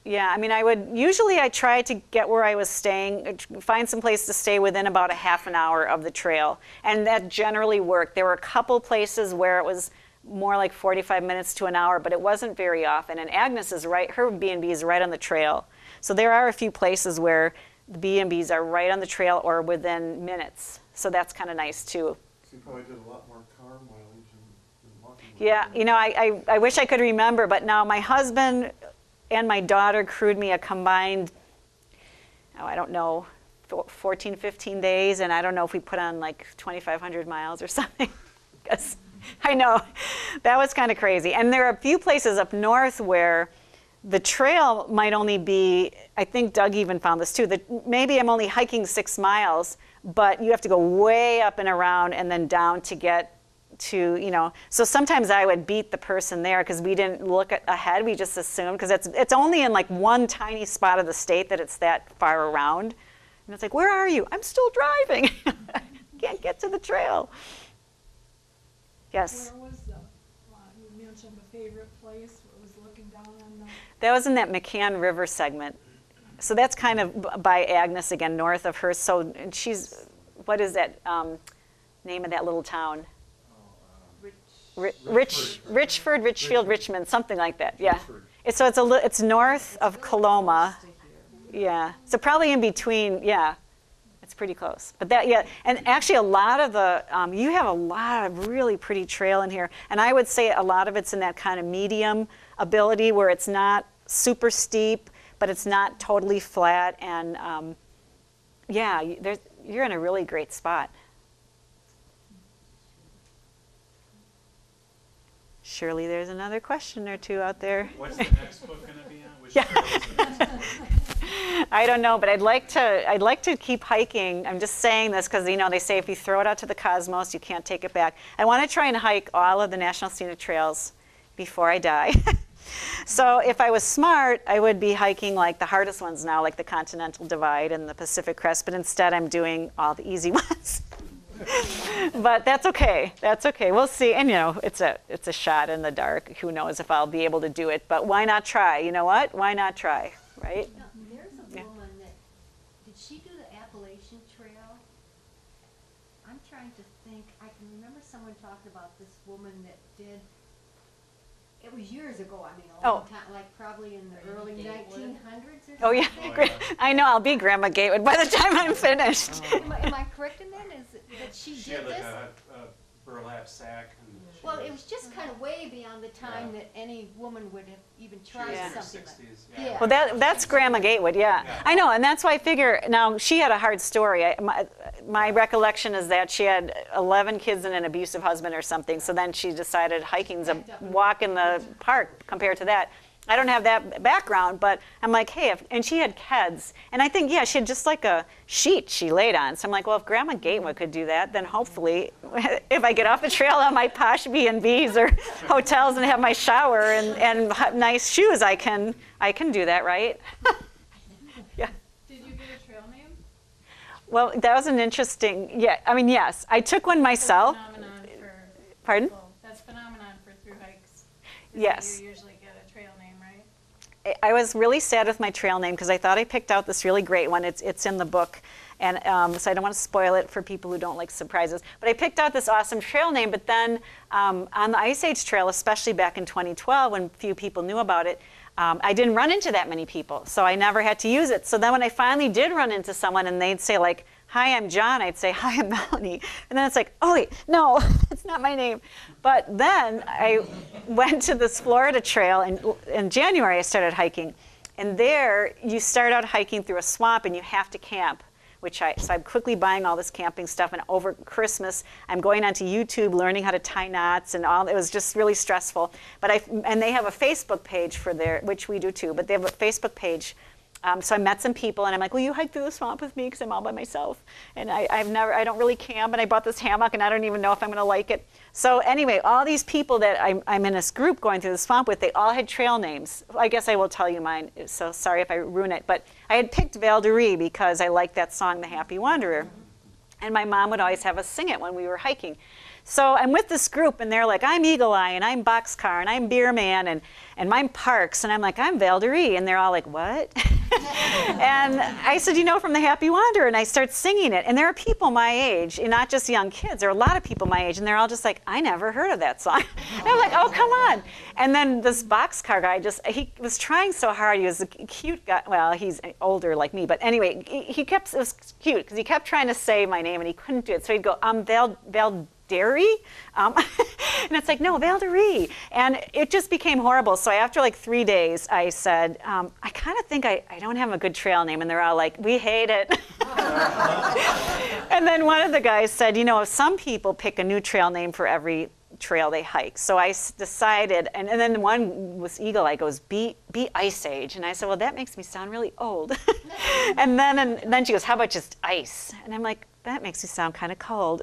Yeah, I try to get where I was staying, find some place to stay within about a half an hour of the trail. And that generally worked. There were a couple places where it was more like 45 minutes to an hour, but it wasn't very often. And Agnes is right, her B&B is right on the trail. So there are a few places where the B&Bs are right on the trail or within minutes. So that's kind of nice too. So you probably did a lot more car mileage than walking. Yeah, you know, I wish I could remember, but now my husband and my daughter crewed me a combined, oh, I don't know, 14, 15 days, and I don't know if we put on like 2,500 miles or something. Because I know, that was kind of crazy. And there are a few places up north where the trail might only be, I think Doug even found this too, that maybe I'm only hiking 6 miles, but you have to go way up and around and then down to get to, you know, so sometimes I would beat the person there because we didn't look ahead, we just assumed, because it's only in like one tiny spot of the state that it's that far around. And it's like, where are you? I'm still driving. Can't get to the trail. Yes? Where was the, you mentioned the favorite place, it was looking down on the, That was in that McCann River segment. So that's kind of by Agnes again, north of her. So and she's, what is that name of that little town? Richford, Richfield, Richmond, something like that. Yeah. So it's north of Coloma. Yeah. So probably in between. Yeah. It's pretty close. But that, yeah. And actually, a lot of the you have a lot of really pretty trail in here, and I would say a lot of it's in that kind of medium ability where it's not super steep, but it's not totally flat. And yeah, you're in a really great spot. Surely there's another question or two out there. What's the next book going to be on? Which trail is the next one? I don't know, but I'd like to keep hiking. I'm just saying this because, you know, they say if you throw it out to the cosmos, you can't take it back. I want to try and hike all of the National Scenic Trails before I die. So if I was smart, I would be hiking like the hardest ones now, like the Continental Divide and the Pacific Crest, but instead I'm doing all the easy ones. But that's okay. That's okay. We'll see. And you know, it's a shot in the dark. Who knows if I'll be able to do it? But why not try? You know what? Why not try? Right? Now, there's a woman that, did she do the Appalachian Trail? I'm trying to think, I can remember someone talking about this woman that did, it was years ago, I mean, a long time, like probably in the early 1900s or something. Oh yeah. I know. I'll be Grandma Gatewood by the time I'm finished. Am I correct in that? Is it that she She did had like this? a burlap sack. And she Well, was- it was just kind of way beyond the time Yeah. that any woman would have even she tried was in her something like 60s. that. Yeah. Well, that's Grandma Gatewood, yeah. Yeah. I know, and that's why I figure, now, she had a hard story. My recollection is that she had 11 kids and an abusive husband or something, so then she decided hiking's a walk in the park compared to that. I don't have that background, but I'm like, hey, and she had kids, and I think, yeah, she had just like a sheet she laid on. So I'm like, well, if Grandma Gatewood could do that, then hopefully, if I get off the trail on my posh B&Bs or hotels and have my shower and nice shoes, I can do that, right? Yeah. did you get a trail name? Well, that was an interesting, yeah, I mean, yes. I took one myself. Phenomenon for Pardon? people. That's phenomenon for through hikes. is that Yes. You usually get a trail name, right? I was really sad with my trail name because I thought I picked out this really great one. It's in the book, and so I don't want to spoil it for people who don't like surprises. But I picked out this awesome trail name, but then on the Ice Age Trail, especially back in 2012 when few people knew about it, I didn't run into that many people, so I never had to use it. So then when I finally did run into someone and they'd say like, hi, I'm John, I'd say, hi, I'm Melanie. And then it's like, oh wait, no, it's not my name. But then I went to this Florida trail, and in January I started hiking. And there, you start out hiking through a swamp and you have to camp, so I'm quickly buying all this camping stuff. And over Christmas, I'm going onto YouTube, learning how to tie knots and all. It was just really stressful. And they have a Facebook page for which we do too, but they have a Facebook page. So I met some people, and I'm like, will you hike through the swamp with me? Because I'm all by myself. And I don't really camp, and I bought this hammock, and I don't even know if I'm going to like it. So anyway, all these people that I'm in this group going through the swamp with, they all had trail names. I guess I will tell you mine, so sorry if I ruin it. But I had picked Val de Ree because I liked that song, The Happy Wanderer. And my mom would always have us sing it when we were hiking. So I'm with this group, and they're like, I'm Eagle Eye, and I'm Boxcar, and I'm Beer Man, and I'm Parks. And I'm like, I'm Val de Ree. And they're all like, what? And I said, from the Happy Wanderer, and I start singing it. And there are people my age, and not just young kids, there are a lot of people my age, and they're all just like, I never heard of that song. And I'm like, oh, come on. And then this boxcar guy he was trying so hard. He was a cute guy. Well, he's older like me, but anyway, it was cute because he kept trying to say my name and he couldn't do it. So he'd go, Valderi? And it's like, no, Valderi. And it just became horrible. So after like 3 days, I said, I kind of think I don't have a good trail name. And they're all like, we hate it. And then one of the guys said, some people pick a new trail name for every trail they hike. So I decided, and then one was Eagle Eye goes, be Ice Age. And I said, well, that makes me sound really old. and then she goes, how about just ice? And I'm like, that makes me sound kind of cold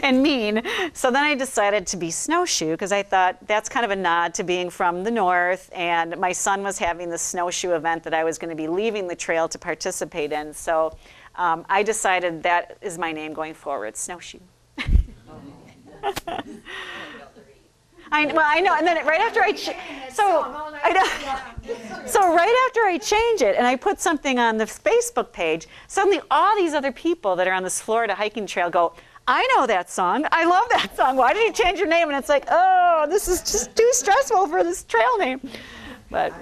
and mean. So then I decided to be Snowshoe because I thought that's kind of a nod to being from the north, and my son was having the snowshoe event that I was going to be leaving the trail to participate in. So I decided that is my name going forward, Snowshoe. I know, and then right after so right after I change it and I put something on the Facebook page, suddenly all these other people that are on this Florida hiking trail go, I know that song. I love that song. Why did you change your name? And it's like, oh, this is just too stressful for this trail name. But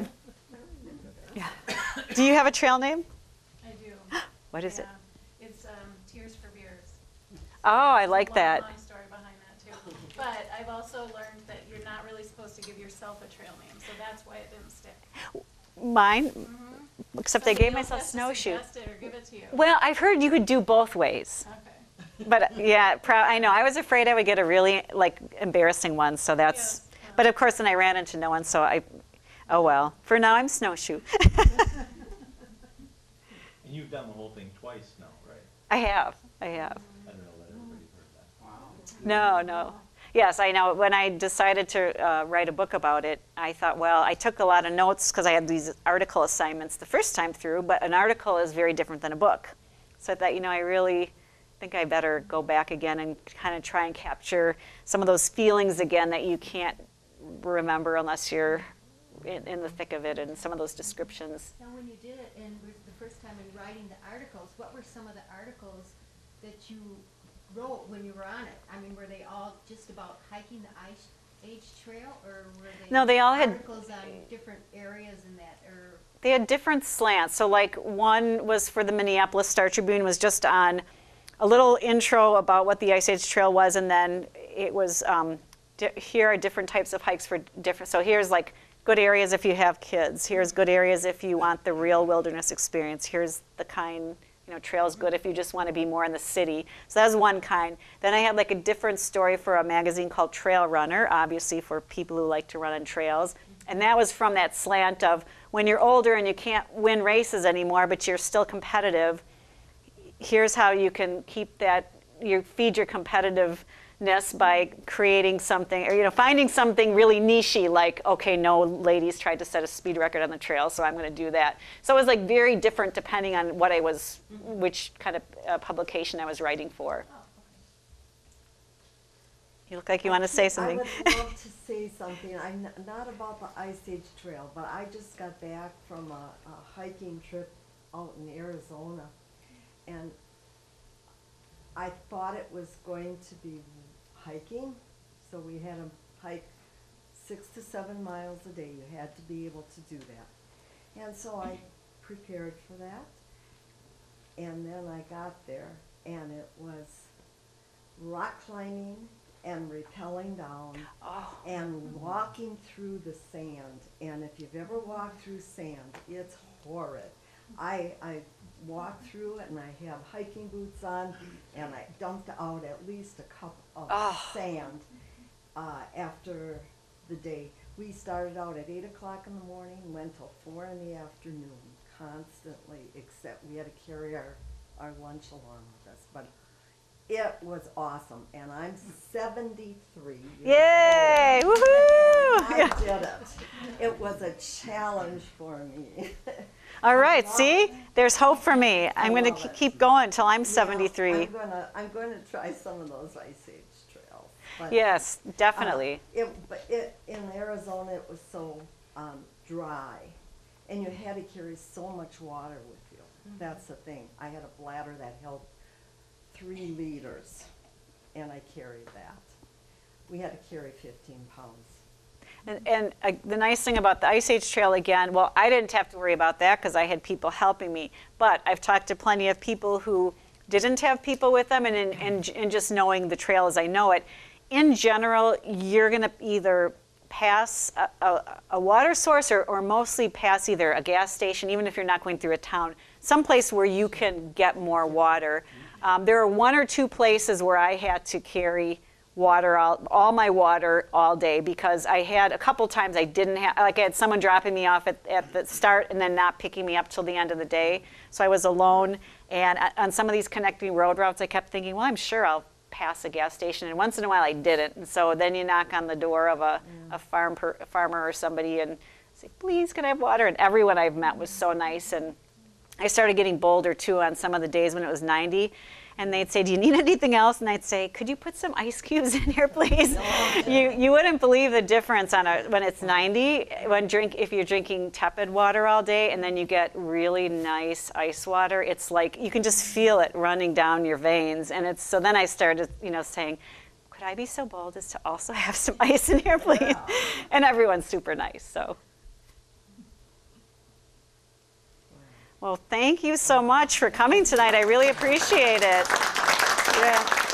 yeah, do you have a trail name? I do. What is it? It's Tears for Beers. Oh, I like that. Long story behind that too. But I've also learned that you're not really supposed to give yourself a trail name, so that's why it didn't stick. Mine, except I gave Somebody else myself has to Snowshoe. suggest it or give it to you. Well, I've heard you could do both ways. Okay. But yeah, I know. I was afraid I would get a really embarrassing one, so that's. Yes. But of course, then I ran into no one, so oh well. For now, I'm Snowshoe. And you've done the whole thing twice now, right? I have. I don't know that everybody's heard that. No. Yes, I know. When I decided to write a book about it, I thought, well, I took a lot of notes because I had these article assignments the first time through, but an article is very different than a book. So I thought, I really think I better go back again and kind of try and capture some of those feelings again that you can't remember unless you're in the thick of it, and some of those descriptions. Now, when you did it, and the first time in writing the articles, what were some of the articles that you wrote when you were on it? I mean, were they all just about hiking the Ice Age Trail, or were they No, they all had articles on different areas in that, or? They had different slants. So one was for the Minneapolis Star Tribune, was just on a little intro about what the Ice Age Trail was, and then it was, here are different types of hikes for different, so here's good areas if you have kids. Here's good areas if you want the real wilderness experience. Here's the kind, trail's good if you just want to be more in the city. So that was one kind. Then I had a different story for a magazine called Trail Runner, obviously for people who like to run on trails. And that was from that slant of when you're older and you can't win races anymore, but you're still competitive, here's how you can keep that, feed your competitiveness by creating something, or finding something really niche-y, like, okay, no ladies tried to set a speed record on the trail, so I'm going to do that. So it was very different depending on what which kind of publication I was writing for. You look like you want to say something. I would love to say something. I'm not about the Ice Age Trail, but I just got back from a hiking trip out in Arizona, and I thought it was going to be hiking, so we had to hike 6 to 7 miles a day. You had to be able to do that. And so I prepared for that, and then I got there, and it was rock climbing and rappelling down and walking through the sand. And if you've ever walked through sand, it's horrid. I walked through it, and I have hiking boots on, and I dumped out at least a cup of sand after the day. We started out at 8 o'clock in the morning, went till 4 in the afternoon, constantly, except we had to carry our lunch along with us. But it was awesome, and I'm 73 years Yay! old. Woohoo! I did it. It was a challenge for me. All right, see? There's hope for me. I'm going to keep going until I'm 73. I'm going to try some of those Ice Age trails. But, Yes, definitely. in Arizona, it was so dry, And you had to carry so much water with you. That's the thing. I had a bladder that held 3 liters, and I carried that. We had to carry 15 pounds. And the nice thing about the Ice Age Trail, again, well, I didn't have to worry about that because I had people helping me. But I've talked to plenty of people who didn't have people with them, and just knowing the trail as I know it, in general, you're going to either pass a water source or mostly pass either a gas station, even if you're not going through a town, someplace where you can get more water. There are 1 or 2 places where I had to carry water, all my water all day, because I had a couple times I didn't have, like I had someone dropping me off at the start and then not picking me up till the end of the day. So I was alone, and on some of these connecting road routes I kept thinking, well, I'm sure I'll pass a gas station, and once in a while I didn't. And so then you knock on the door of a farmer or somebody and say, please, can I have water? And everyone I've met was so nice. And I started getting bolder too on some of the days when it was 90. And they'd say, do you need anything else? And I'd say, could you put some ice cubes in here, please? You wouldn't believe the difference when it's 90, if you're drinking tepid water all day and then you get really nice ice water. It's like you can just feel it running down your veins. And so then I started, saying, could I be so bold as to also have some ice in here, please? Yeah. And everyone's super nice, so. Well, thank you so much for coming tonight. I really appreciate it. Yeah.